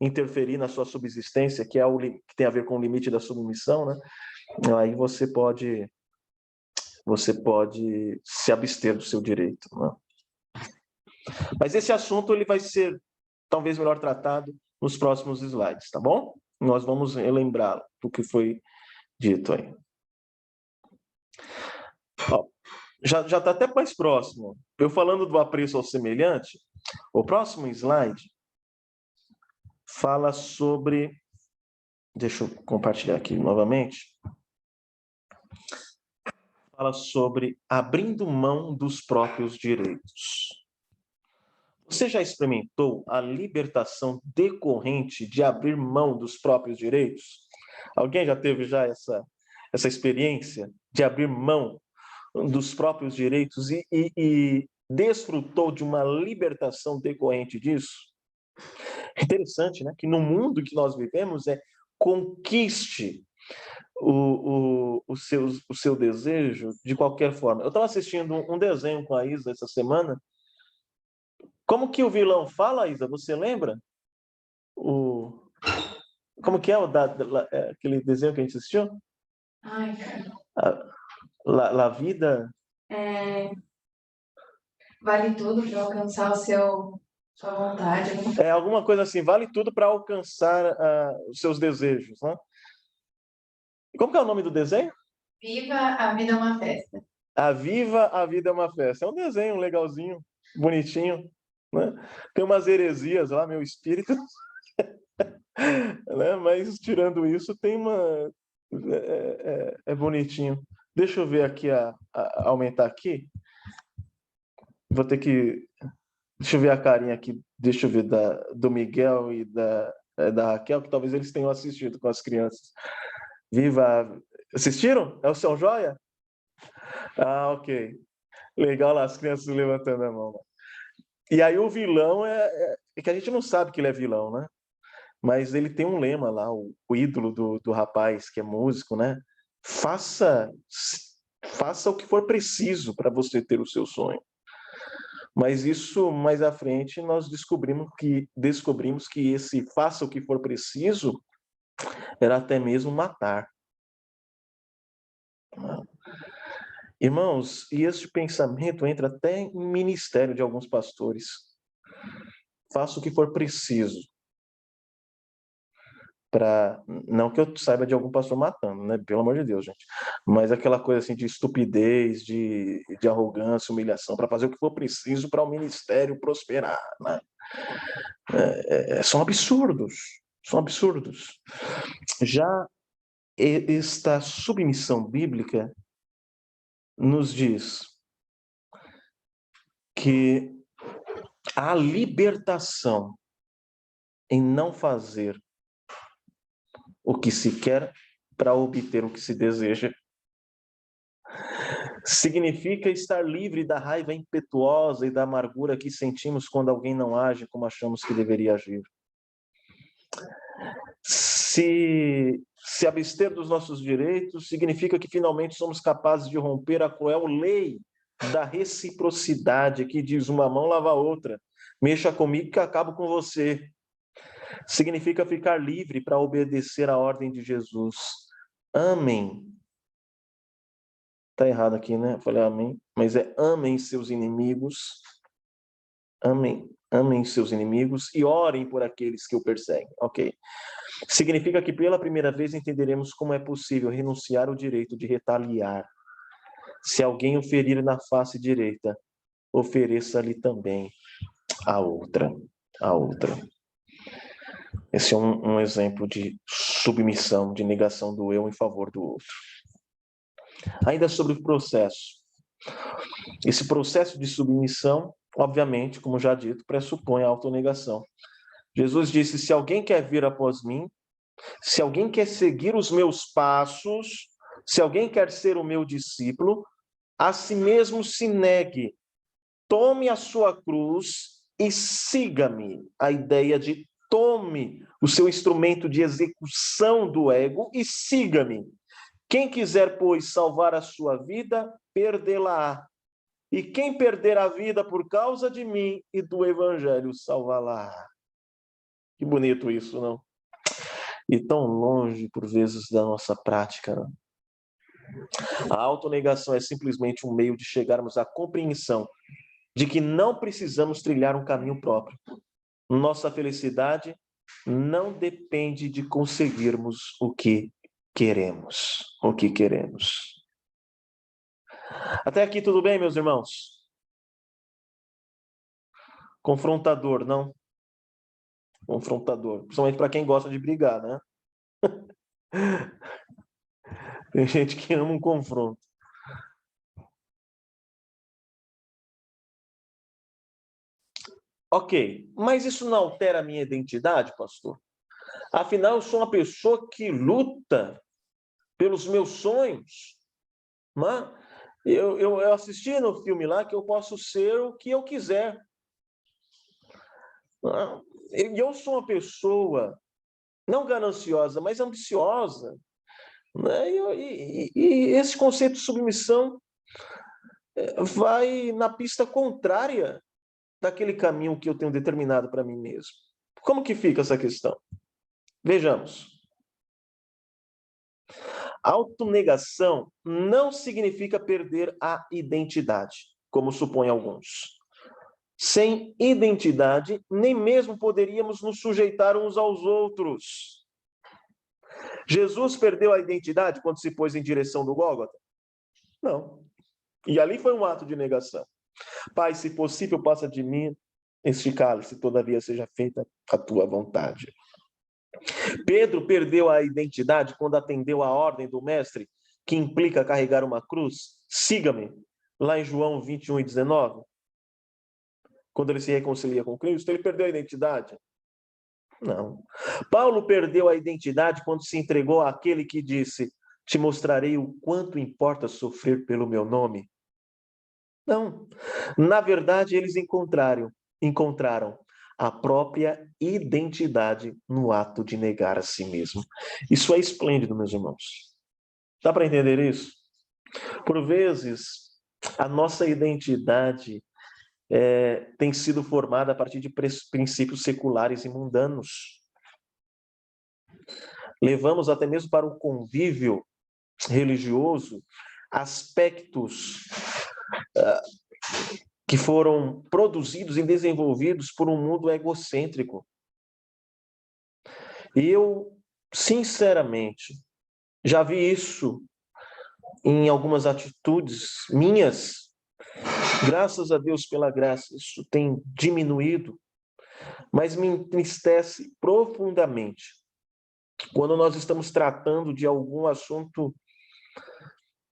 interferir na sua subsistência, que tem a ver com o limite da submissão, né? Aí você pode se abster do seu direito, né? Mas esse assunto ele vai ser talvez melhor tratado nos próximos slides, tá bom? Nós vamos relembrar do que foi dito aí. Ó, já está até mais próximo. Eu falando do apreço ao semelhante, o próximo slide fala sobre... Deixa eu compartilhar aqui novamente. Fala sobre abrindo mão dos próprios direitos. Você já experimentou a libertação decorrente de abrir mão dos próprios direitos? Alguém já teve essa experiência de abrir mão dos próprios direitos e desfrutou de uma libertação decorrente disso? É interessante, né? Que no mundo que nós vivemos conquiste o seu desejo de qualquer forma. Eu estava assistindo um desenho com a Isa essa semana. Como que o vilão fala, Isa? Você lembra? Como que é aquele desenho que a gente assistiu? Ai, cara. La vida... Vale tudo para alcançar sua vontade. É alguma coisa assim, vale tudo para alcançar os seus desejos, né? Como que é o nome do desenho? Viva a vida é uma festa. A Viva a Vida é uma Festa. É um desenho legalzinho, bonitinho, né? Tem umas heresias lá, meu espírito, né? Mas tirando isso, tem uma... É bonitinho. Deixa eu ver aqui, aumentar aqui. Vou ter que... Deixa eu ver a carinha aqui, deixa eu ver do Miguel e da Raquel, que talvez eles tenham assistido com as crianças. Viva... Assistiram? É o São Joia? Ah, ok. Legal lá, as crianças levantando a mão. E aí o vilão é que a gente não sabe que ele é vilão, né? Mas ele tem um lema lá, o ídolo do rapaz que é músico, né? Faça o que for preciso para você ter o seu sonho. Mas isso, mais à frente, nós descobrimos que esse faça o que for preciso era até mesmo matar. Irmãos, e esse pensamento entra até em ministério de alguns pastores. Faça o que for preciso. Não que eu saiba de algum pastor matando, né? Pelo amor de Deus, gente. Mas aquela coisa assim de estupidez, de arrogância, humilhação, para fazer o que for preciso para o ministério prosperar, né? São absurdos. São absurdos. Já esta submissão bíblica nos diz que a libertação em não fazer o que se quer para obter o que se deseja significa estar livre da raiva impetuosa e da amargura que sentimos quando alguém não age como achamos que deveria agir. Se abster dos nossos direitos significa que finalmente somos capazes de romper a cruel lei da reciprocidade que diz uma mão lava a outra. Mexa comigo que acabo com você. Significa ficar livre para obedecer à ordem de Jesus. Amém. Está errado aqui, né? Eu falei amém. Mas amem seus inimigos. Amem seus inimigos e orem por aqueles que o perseguem. Ok. Significa que pela primeira vez entenderemos como é possível renunciar ao direito de retaliar. Se alguém o ferir na face direita, ofereça-lhe também a outra. Esse é um exemplo de submissão, de negação do eu em favor do outro. Ainda sobre o processo. Esse processo de submissão, obviamente, como já dito, pressupõe a autonegação. Jesus disse, se alguém quer vir após mim, se alguém quer seguir os meus passos, se alguém quer ser o meu discípulo, a si mesmo se negue, tome a sua cruz e siga-me. A ideia de tome o seu instrumento de execução do ego e siga-me. Quem quiser, pois, salvar a sua vida, perdê-la-á. E quem perder a vida por causa de mim e do evangelho, salvá-la-á. Que bonito isso, não? E tão longe, por vezes, da nossa prática. Não? A autonegação é simplesmente um meio de chegarmos à compreensão de que não precisamos trilhar um caminho próprio. Nossa felicidade não depende de conseguirmos o que queremos. Até aqui tudo bem, meus irmãos? Confrontador, não? Confrontador. Principalmente para quem gosta de brigar, né? Tem gente que ama um confronto. Ok, mas isso não altera a minha identidade, pastor? Afinal, eu sou uma pessoa que luta pelos meus sonhos. Né? Eu assisti no filme lá que eu posso ser o que eu quiser. Eu sou uma pessoa não gananciosa, mas ambiciosa. Né? E esse conceito de submissão vai na pista contrária daquele caminho que eu tenho determinado para mim mesmo. Como que fica essa questão? Vejamos. Autonegação não significa perder a identidade, como supõem alguns. Sem identidade, nem mesmo poderíamos nos sujeitar uns aos outros. Jesus perdeu a identidade quando se pôs em direção do Gólgota? Não. E ali foi um ato de negação. Pai, se possível, passa de mim este cálice, todavia seja feita a tua vontade. Pedro perdeu a identidade quando atendeu a ordem do mestre, que implica carregar uma cruz. Siga-me, lá em João 21:19. Quando ele se reconcilia com Cristo, ele perdeu a identidade? Não. Paulo perdeu a identidade quando se entregou àquele que disse: te mostrarei o quanto importa sofrer pelo meu nome. Não. Na verdade, eles encontraram a própria identidade no ato de negar a si mesmo. Isso é esplêndido, meus irmãos. Dá para entender isso? Por vezes, a nossa identidade tem sido formada a partir de princípios seculares e mundanos. Levamos até mesmo para o convívio religioso aspectos que foram produzidos e desenvolvidos por um mundo egocêntrico. E eu, sinceramente, já vi isso em algumas atitudes minhas. Graças a Deus pela graça, isso tem diminuído, mas me entristece profundamente quando nós estamos tratando de algum assunto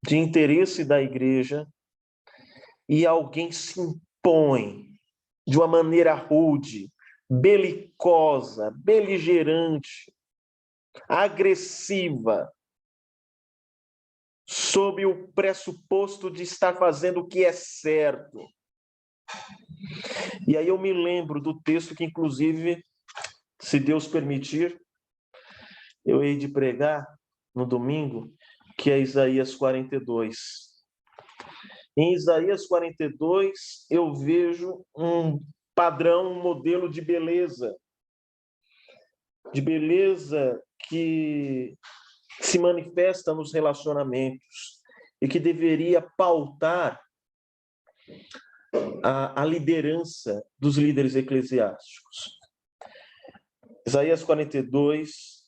de interesse da igreja e alguém se impõe de uma maneira rude, belicosa, beligerante, agressiva, sob o pressuposto de estar fazendo o que é certo. E aí eu me lembro do texto que, inclusive, se Deus permitir, eu hei de pregar no domingo, que é Isaías 42. Em Isaías 42, eu vejo um padrão, um modelo de beleza que se manifesta nos relacionamentos e que deveria pautar a liderança dos líderes eclesiásticos. Isaías 42,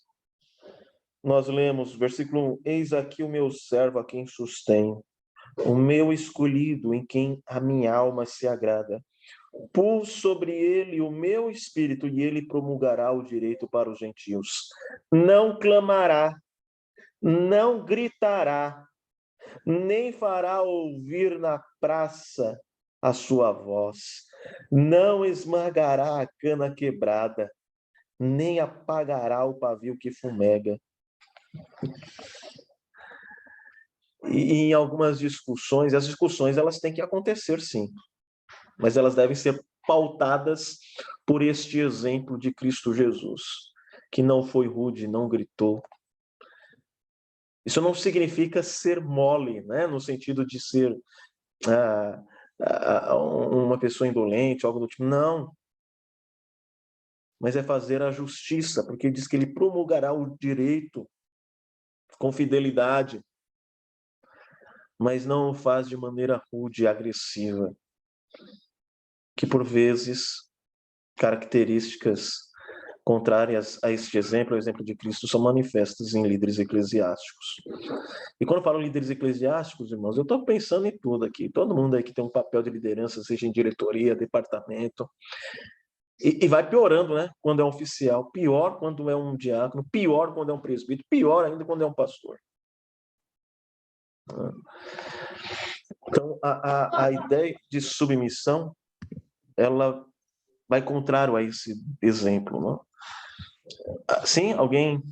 nós lemos, versículo 1, eis aqui o meu servo a quem sustenho, o meu escolhido em quem a minha alma se agrada. Pus sobre ele o meu espírito e ele promulgará o direito para os gentios. Não clamará, não gritará, nem fará ouvir na praça a sua voz. Não esmagará a cana quebrada, nem apagará o pavio que fumega. E em algumas discussões, as discussões elas têm que acontecer sim, mas elas devem ser pautadas por este exemplo de Cristo Jesus, que não foi rude, não gritou. Isso não significa ser mole, né? No sentido de ser uma pessoa indolente, algo do tipo. Não. Mas é fazer a justiça, porque diz que ele promulgará o direito com fidelidade, mas não o faz de maneira rude e agressiva, que por vezes características contrárias a este exemplo, o exemplo de Cristo, são manifestas em líderes eclesiásticos. E quando eu falo líderes eclesiásticos, irmãos, eu estou pensando em tudo aqui, todo mundo aí que tem um papel de liderança, seja em diretoria, departamento, e vai piorando, né? Quando é um oficial, pior quando é um diácono, pior quando é um presbítero, pior ainda quando é um pastor. Então, a ideia de submissão, ela vai contrário a esse exemplo, não? Sim? Alguém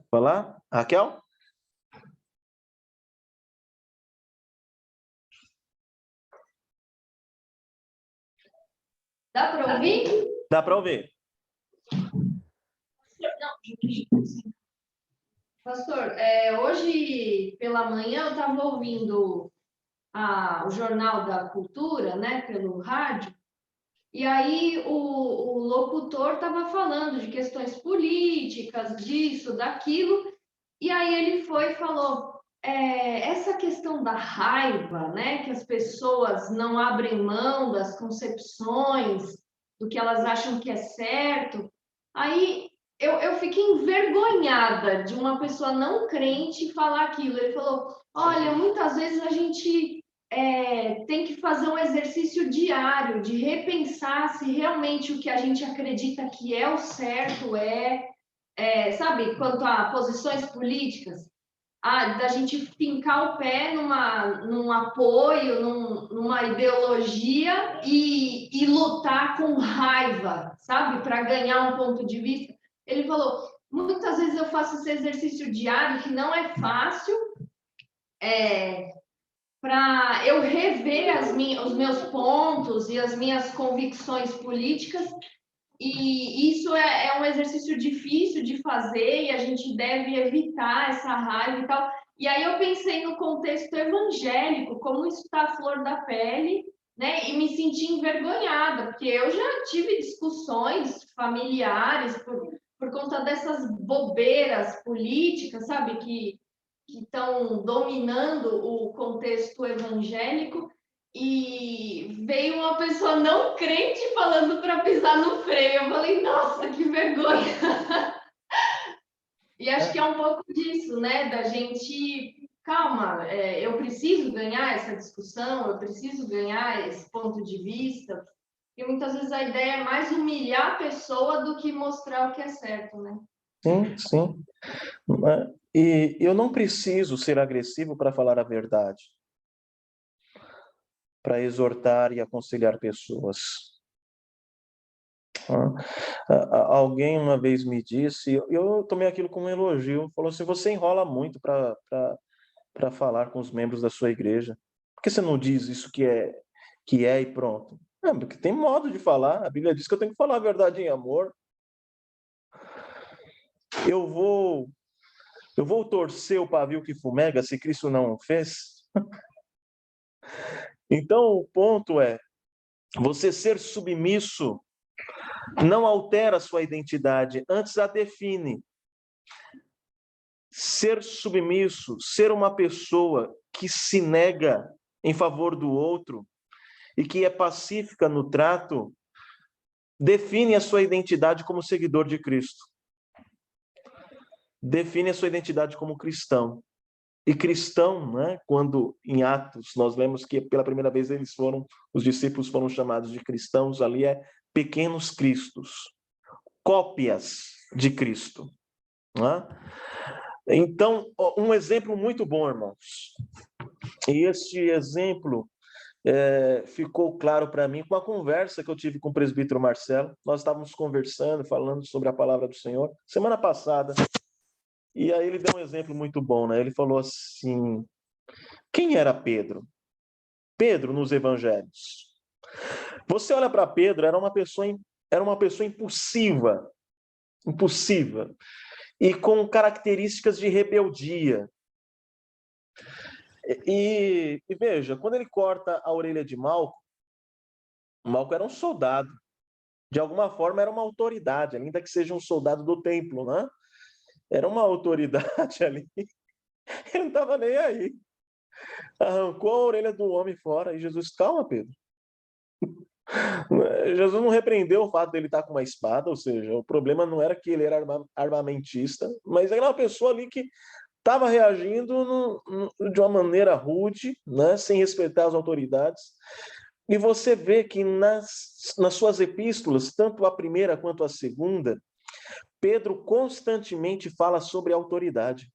falar? Raquel? Dá para ouvir? Dá para ouvir. Pastor, hoje pela manhã eu estava ouvindo o Jornal da Cultura, né, pelo rádio, e aí o locutor estava falando de questões políticas, disso, daquilo, e aí ele foi e falou, essa questão da raiva, né, que as pessoas não abrem mão das concepções, do que elas acham que é certo, aí eu fiquei envergonhada de uma pessoa não crente falar aquilo. Ele falou, olha, muitas vezes a gente tem que fazer um exercício diário de repensar se realmente o que a gente acredita que é o certo sabe, quanto a posições políticas, da gente fincar o pé num apoio, numa ideologia e lutar com raiva, sabe, para ganhar um ponto de vista. Ele falou, muitas vezes eu faço esse exercício diário que não é fácil, para eu rever os meus pontos e as minhas convicções políticas, e isso é um exercício difícil de fazer e a gente deve evitar essa raiva e tal. E aí eu pensei no contexto evangélico, como isso está à flor da pele, né? E me senti envergonhada, porque eu já tive discussões familiares por conta dessas bobeiras políticas, sabe, que estão dominando o contexto evangélico, e veio uma pessoa não crente falando para pisar no freio. Eu falei, nossa, que vergonha! E acho que é um pouco disso, né? Da gente, calma, eu preciso ganhar essa discussão, eu preciso ganhar esse ponto de vista. E muitas vezes a ideia é mais humilhar a pessoa do que mostrar o que é certo, né? Sim, sim. E eu não preciso ser agressivo para falar a verdade, para exortar e aconselhar pessoas. Alguém uma vez me disse, eu tomei aquilo como um elogio, falou assim, você enrola muito para falar com os membros da sua igreja. Por que você não diz isso que é e pronto? Porque tem modo de falar, a Bíblia diz que eu tenho que falar a verdade em amor. Eu vou torcer o pavio que fumega se Cristo não o fez? Então, o ponto é, você ser submisso não altera a sua identidade, antes a define. Ser submisso, ser uma pessoa que se nega em favor do outro e que é pacífica no trato, define a sua identidade como seguidor de Cristo. Define a sua identidade como cristão. E cristão, né, quando em Atos nós lemos que pela primeira vez os discípulos foram chamados de cristãos, ali pequenos cristos, cópias de Cristo. Né? Então, um exemplo muito bom, irmãos. E este exemplo ficou claro para mim com a conversa que eu tive com o presbítero Marcelo. Nós estávamos conversando, falando sobre a palavra do Senhor, semana passada. E aí ele deu um exemplo muito bom, né? Ele falou assim, quem era Pedro? Pedro nos evangelhos. Você olha para Pedro, era uma pessoa impulsiva, e com características de rebeldia. E veja, quando ele corta a orelha de Malco era um soldado. De alguma forma era uma autoridade, ainda que seja um soldado do templo, né? Era uma autoridade ali. Ele não estava nem aí. Arrancou a orelha do homem fora e Jesus, calma, Pedro. Jesus não repreendeu o fato dele estar com uma espada, ou seja, o problema não era que ele era armamentista, mas era uma pessoa ali que estava reagindo de uma maneira rude, né, sem respeitar as autoridades. E você vê que nas suas epístolas, tanto a primeira quanto a segunda, Pedro constantemente fala sobre autoridade,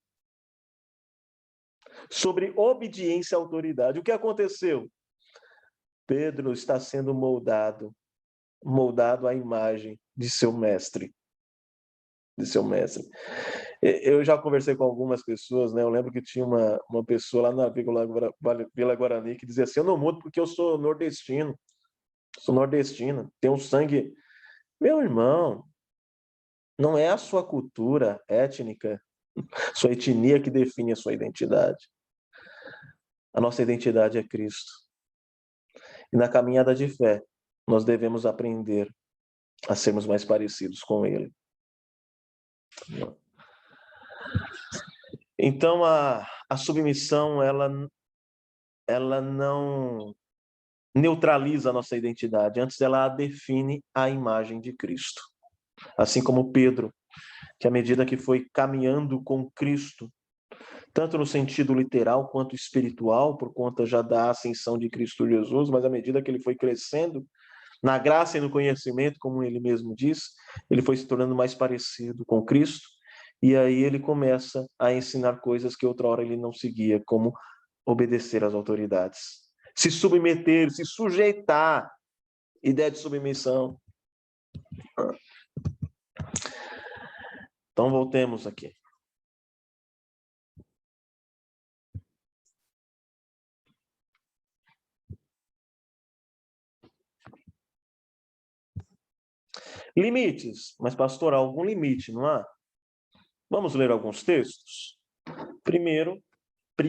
sobre obediência à autoridade. O que aconteceu? Pedro está sendo moldado à imagem de seu mestre. Eu já conversei com algumas pessoas, né? Eu lembro que tinha uma pessoa lá na Vila Guarani que dizia assim, eu não mudo porque eu sou nordestino. Tenho sangue... Meu irmão, não é a sua cultura étnica, sua etnia que define a sua identidade. A nossa identidade é Cristo. E na caminhada de fé, nós devemos aprender a sermos mais parecidos com Ele. Então, a submissão, ela não neutraliza a nossa identidade, antes ela define a imagem de Cristo. Assim como Pedro, que à medida que foi caminhando com Cristo, tanto no sentido literal quanto espiritual, por conta já da ascensão de Cristo Jesus, mas à medida que ele foi crescendo na graça e no conhecimento, como ele mesmo diz, ele foi se tornando mais parecido com Cristo, e aí ele começa a ensinar coisas que outra hora ele não seguia, como obedecer às autoridades, se submeter, se sujeitar, ideia de submissão. Então, voltemos aqui. Limites. Mas, pastor, há algum limite, não há? Vamos ler alguns textos? Primeiro, 1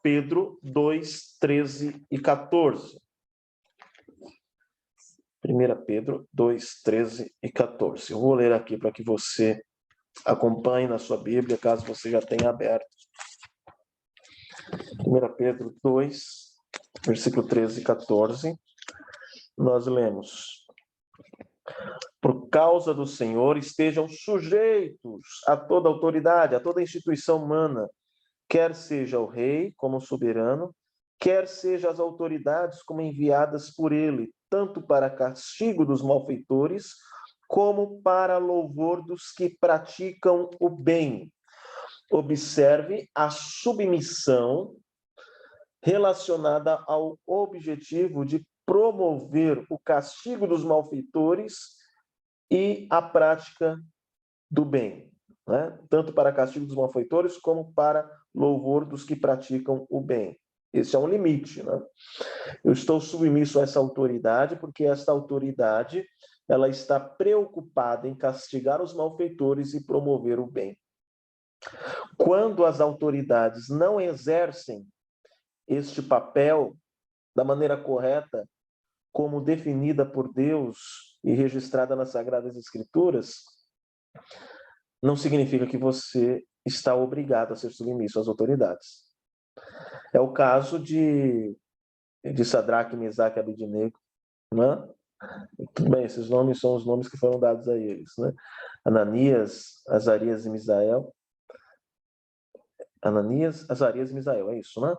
Pedro 2, 13 e 14. 1 Pedro 2, 13 e 14. Eu vou ler aqui para que você acompanhe na sua Bíblia, caso você já tenha aberto. 1 Pedro 2, versículo 13 e 14. Nós lemos: por causa do Senhor, estejam sujeitos a toda autoridade, a toda instituição humana, quer seja o rei como soberano, quer seja as autoridades como enviadas por ele, tanto para castigo dos malfeitores, como para louvor dos que praticam o bem. Observe a submissão relacionada ao objetivo de promover o castigo dos malfeitores e a prática do bem, né? Tanto para castigo dos malfeitores como para louvor dos que praticam o bem. Esse é um limite, né? Eu estou submisso a essa autoridade porque esta autoridade ela está preocupada em castigar os malfeitores e promover o bem. Quando as autoridades não exercem este papel da maneira correta, como definida por Deus e registrada nas Sagradas Escrituras, não significa que você está obrigado a ser submisso às autoridades. É o caso de Sadraque, Mesaque e Abednego, né? Tudo bem, esses nomes são os nomes que foram dados a eles, né? Ananias, Azarias e Misael. Ananias, Azarias e Misael, é isso, né?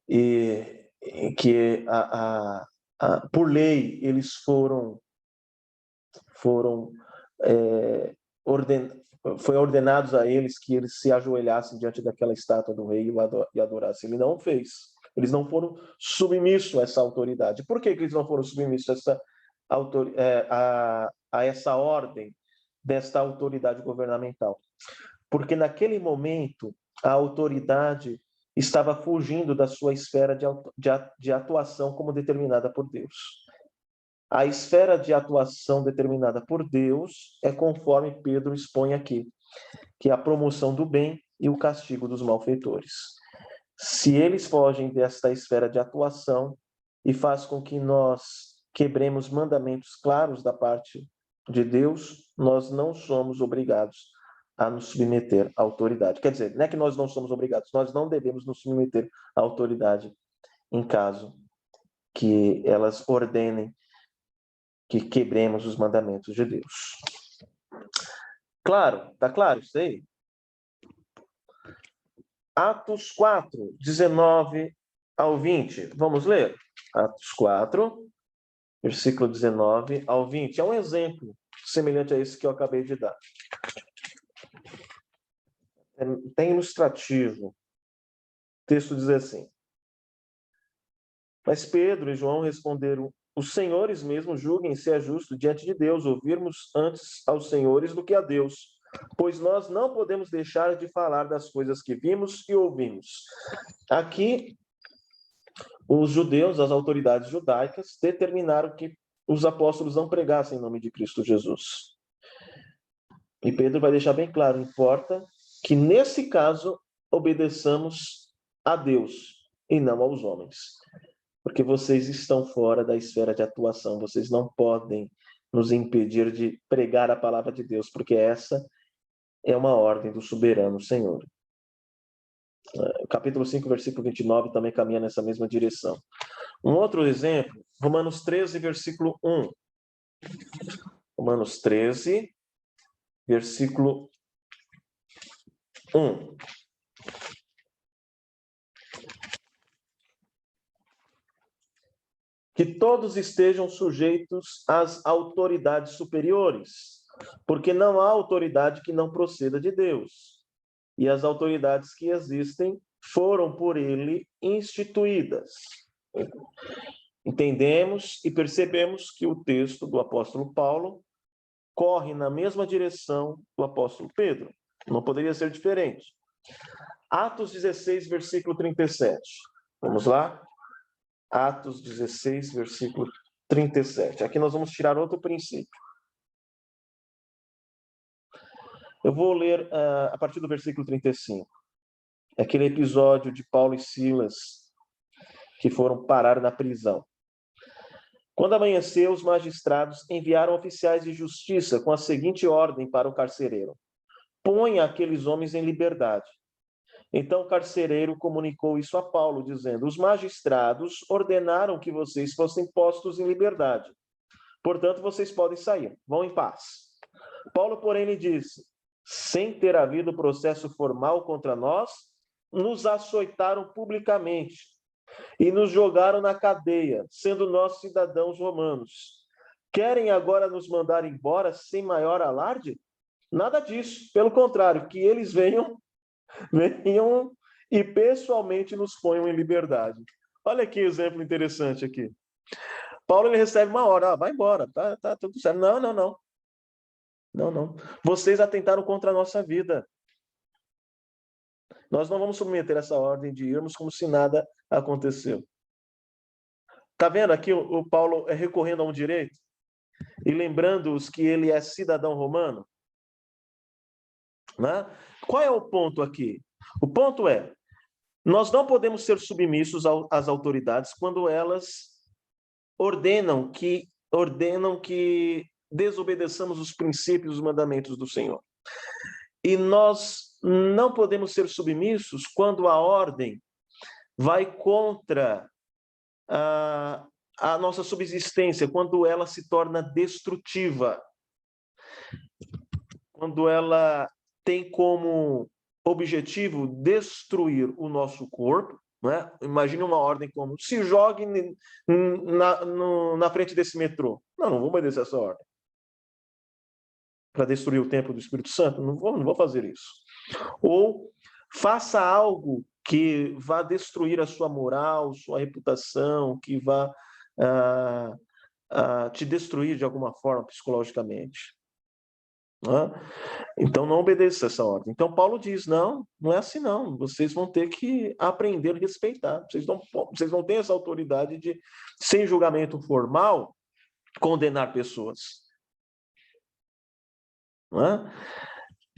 E que por lei eles foi ordenados a eles que eles se ajoelhassem diante daquela estátua do rei e adorassem. Ele não fez. Eles não foram submissos a essa autoridade. Por que eles não foram submissos a essa ordem desta autoridade governamental? Porque naquele momento a autoridade estava fugindo da sua esfera de atuação como determinada por Deus. A esfera de atuação determinada por Deus é conforme Pedro expõe aqui, que é a promoção do bem e o castigo dos malfeitores. Se eles fogem desta esfera de atuação e faz com que nós quebremos mandamentos claros da parte de Deus, nós não somos obrigados a nos submeter à autoridade. Quer dizer, não é que nós não somos obrigados, nós não devemos nos submeter à autoridade em caso que elas ordenem que quebremos os mandamentos de Deus. Claro, tá claro isso aí? Atos 4, 19 ao 20. Vamos ler? Atos 4, versículo 19 ao 20. É um exemplo semelhante a esse que eu acabei de dar. Tem ilustrativo. O texto diz assim: mas Pedro e João responderam: os senhores mesmos julguem se é justo diante de Deus ouvirmos antes aos senhores do que a Deus, pois nós não podemos deixar de falar das coisas que vimos e ouvimos. Aqui, os judeus, as autoridades judaicas, determinaram que os apóstolos não pregassem em nome de Cristo Jesus. E Pedro vai deixar bem claro: importa que, nesse caso, obedeçamos a Deus e não aos homens. Porque vocês estão fora da esfera de atuação, vocês não podem nos impedir de pregar a palavra de Deus, porque essa é uma ordem do soberano Senhor. Capítulo 5, versículo 29 também caminha nessa mesma direção. Um outro exemplo, Romanos 13, versículo 1. Romanos 13, versículo 1. Que todos estejam sujeitos às autoridades superiores, porque não há autoridade que não proceda de Deus. E as autoridades que existem foram por ele instituídas. Entendemos e percebemos que o texto do apóstolo Paulo corre na mesma direção do apóstolo Pedro. Não poderia ser diferente. Atos 16, versículo 37. Vamos lá? Atos 16, versículo 37. Aqui nós vamos tirar outro princípio. Eu vou ler a partir do versículo 35. Aquele episódio de Paulo e Silas que foram parar na prisão. Quando amanheceu, os magistrados enviaram oficiais de justiça com a seguinte ordem para o carcereiro: ponha aqueles homens em liberdade. Então o carcereiro comunicou isso a Paulo, dizendo: os magistrados ordenaram que vocês fossem postos em liberdade. Portanto, vocês podem sair. Vão em paz. Paulo, porém, lhe disse: sem ter havido processo formal contra nós, nos açoitaram publicamente e nos jogaram na cadeia, sendo nós cidadãos romanos. Querem agora nos mandar embora sem maior alarde? Nada disso. Pelo contrário, que eles venham e pessoalmente nos ponham em liberdade. Olha que exemplo interessante aqui. Paulo, ele recebe uma ordem: vai embora, tá tudo certo. Não. Vocês atentaram contra a nossa vida. Nós não vamos submeter essa ordem de irmos como se nada aconteceu. Tá vendo aqui o Paulo recorrendo a um direito e lembrando-os que ele é cidadão romano? Né? Qual é o ponto aqui? O ponto é: nós não podemos ser submissos às autoridades quando elas ordenam que desobedeçamos os princípios e os mandamentos do Senhor. E nós não podemos ser submissos quando a ordem vai contra a nossa subsistência, quando ela se torna destrutiva, quando ela tem como objetivo destruir o nosso corpo, né? Imagine uma ordem como: se jogue na frente desse metrô. Não vou obedecer essa ordem. Para destruir o templo do Espírito Santo? Não vou fazer isso. Ou faça algo que vá destruir a sua moral, sua reputação, que vá te destruir de alguma forma psicologicamente. Então não obedeça essa ordem. Então Paulo diz: não é assim não. Vocês vão ter que aprender a respeitar. Vocês não têm essa autoridade de, sem julgamento formal, condenar pessoas.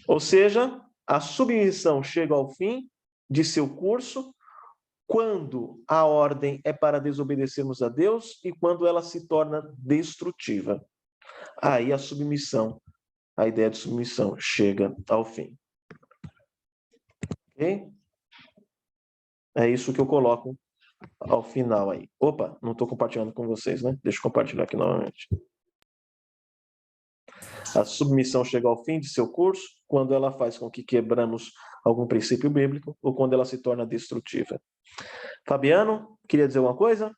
Ou seja, a submissão chega ao fim de seu curso quando a ordem é para desobedecermos a Deus e quando ela se torna destrutiva. Aí a ideia de submissão chega ao fim. Ok? É isso que eu coloco ao final aí. Opa, não estou compartilhando com vocês, né? Deixa eu compartilhar aqui novamente. A submissão chega ao fim de seu curso quando ela faz com que quebramos algum princípio bíblico ou quando ela se torna destrutiva. Fabiano, queria dizer alguma coisa?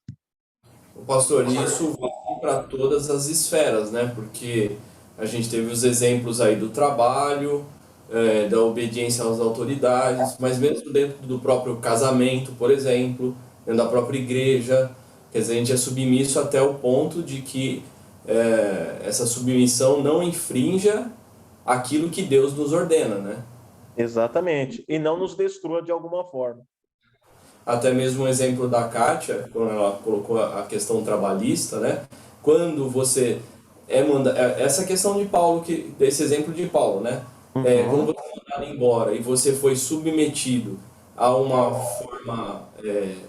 Pastor, isso vale para todas as esferas, né? Porque a gente teve os exemplos aí do trabalho, da obediência às autoridades, mas mesmo dentro do próprio casamento, por exemplo, dentro da própria igreja, quer dizer, a gente é submisso até o ponto de que essa submissão não infrinja aquilo que Deus nos ordena, né? Exatamente, e não nos destrua de alguma forma. Até mesmo o exemplo da Kátia, quando ela colocou a questão trabalhista, né? Quando você essa questão de Paulo, desse exemplo de Paulo, né? Quando você é mandado embora e você foi submetido a uma forma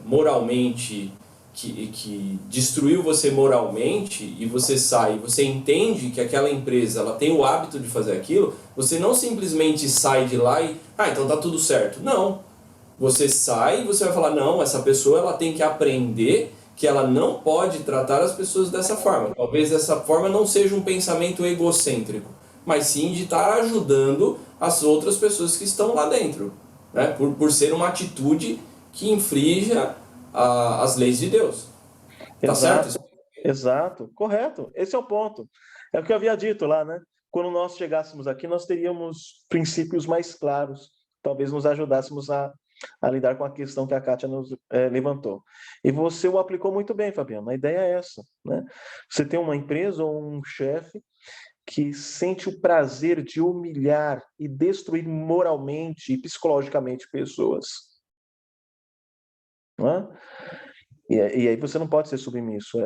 moralmente que destruiu você moralmente, e você sai, você entende que aquela empresa ela tem o hábito de fazer aquilo, você não simplesmente sai de lá e então tá tudo certo. Não. Você sai e você vai falar: não, essa pessoa ela tem que aprender que ela não pode tratar as pessoas dessa forma. Talvez essa forma não seja um pensamento egocêntrico, mas sim de estar ajudando as outras pessoas que estão lá dentro, né? Por ser uma atitude que infrinja as leis de Deus. Tá certo? Exato, exato, correto. Esse é o ponto. É o que eu havia dito lá, né? Quando nós chegássemos aqui, nós teríamos princípios mais claros, talvez nos ajudássemos a lidar com a questão que a Kátia nos levantou. E você o aplicou muito bem, Fabiano. A ideia é essa, né? Você tem uma empresa ou um chefe que sente o prazer de humilhar e destruir moralmente e psicologicamente pessoas, não é? E aí você não pode ser submisso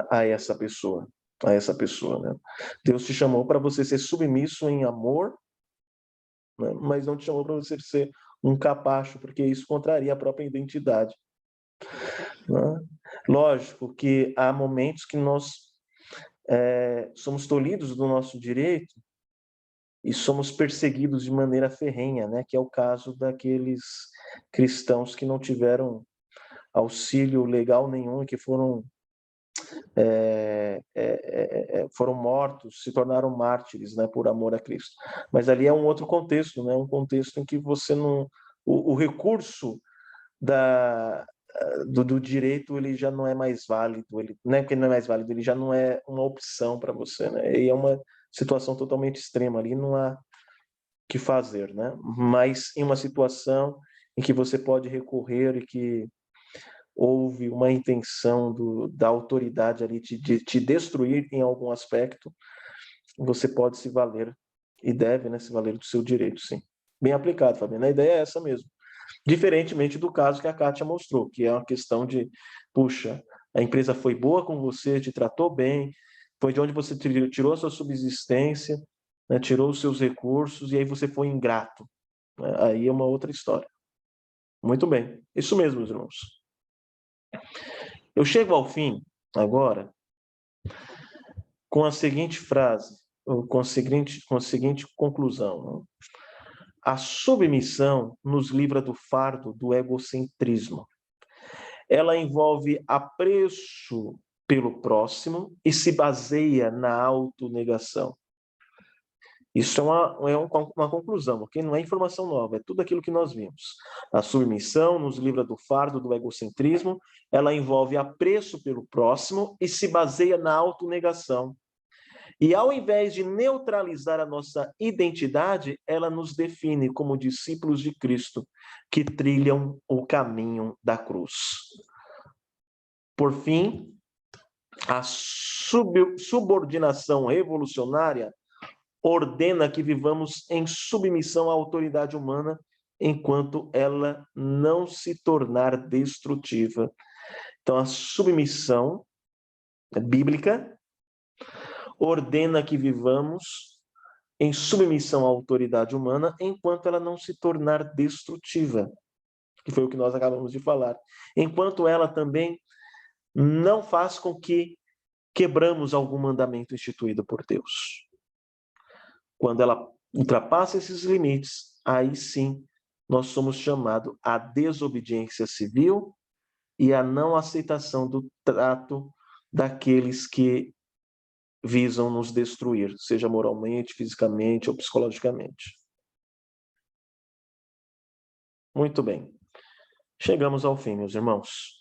a essa pessoa, né? Deus te chamou para você ser submisso em amor, né? Mas não te chamou para você ser um capacho, porque isso contraria a própria identidade, né? Lógico que há momentos que nós somos tolhidos do nosso direito e somos perseguidos de maneira ferrenha, né? Que é o caso daqueles cristãos que não tiveram auxílio legal nenhum e que foram foram mortos, se tornaram mártires, né, por amor a Cristo. Mas ali é um outro contexto, né, um contexto em que você não, o recurso do direito ele já não é mais válido, ele não é porque ele não é mais válido, ele já não é uma opção para você, né? E é uma situação totalmente extrema ali, não há que fazer, né? Mas em uma situação em que você pode recorrer e que houve uma intenção da autoridade ali de te destruir em algum aspecto, você pode se valer e deve, né, se valer do seu direito, sim. Bem aplicado, Fabiana. A ideia é essa mesmo. Diferentemente do caso que a Kátia mostrou, que é uma questão de, puxa, a empresa foi boa com você, te tratou bem, foi de onde você tirou a sua subsistência, né, tirou os seus recursos, e aí você foi ingrato. Aí é uma outra história. Muito bem. Isso mesmo, meus irmãos. Eu chego ao fim, agora, com a seguinte frase, ou com a seguinte conclusão. A submissão nos livra do fardo do egocentrismo. Ela envolve apreço pelo próximo e se baseia na autonegação. Isso é uma conclusão, ok? Não é informação nova, é tudo aquilo que nós vimos. A submissão nos livra do fardo do egocentrismo, ela envolve apreço pelo próximo e se baseia na autonegação. E ao invés de neutralizar a nossa identidade, ela nos define como discípulos de Cristo, que trilham o caminho da cruz. Por fim, a subordinação revolucionária ordena que vivamos em submissão à autoridade humana enquanto ela não se tornar destrutiva. Então, a submissão bíblica ordena que vivamos em submissão à autoridade humana enquanto ela não se tornar destrutiva, que foi o que nós acabamos de falar. Enquanto ela também não faz com que quebramos algum mandamento instituído por Deus. Quando ela ultrapassa esses limites, aí sim nós somos chamados à desobediência civil e à não aceitação do trato daqueles que visam nos destruir, seja moralmente, fisicamente ou psicologicamente. Muito bem. Chegamos ao fim, meus irmãos.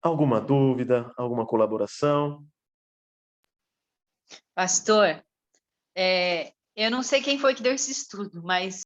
Alguma dúvida, alguma colaboração? Pastor, eu não sei quem foi que deu esse estudo, mas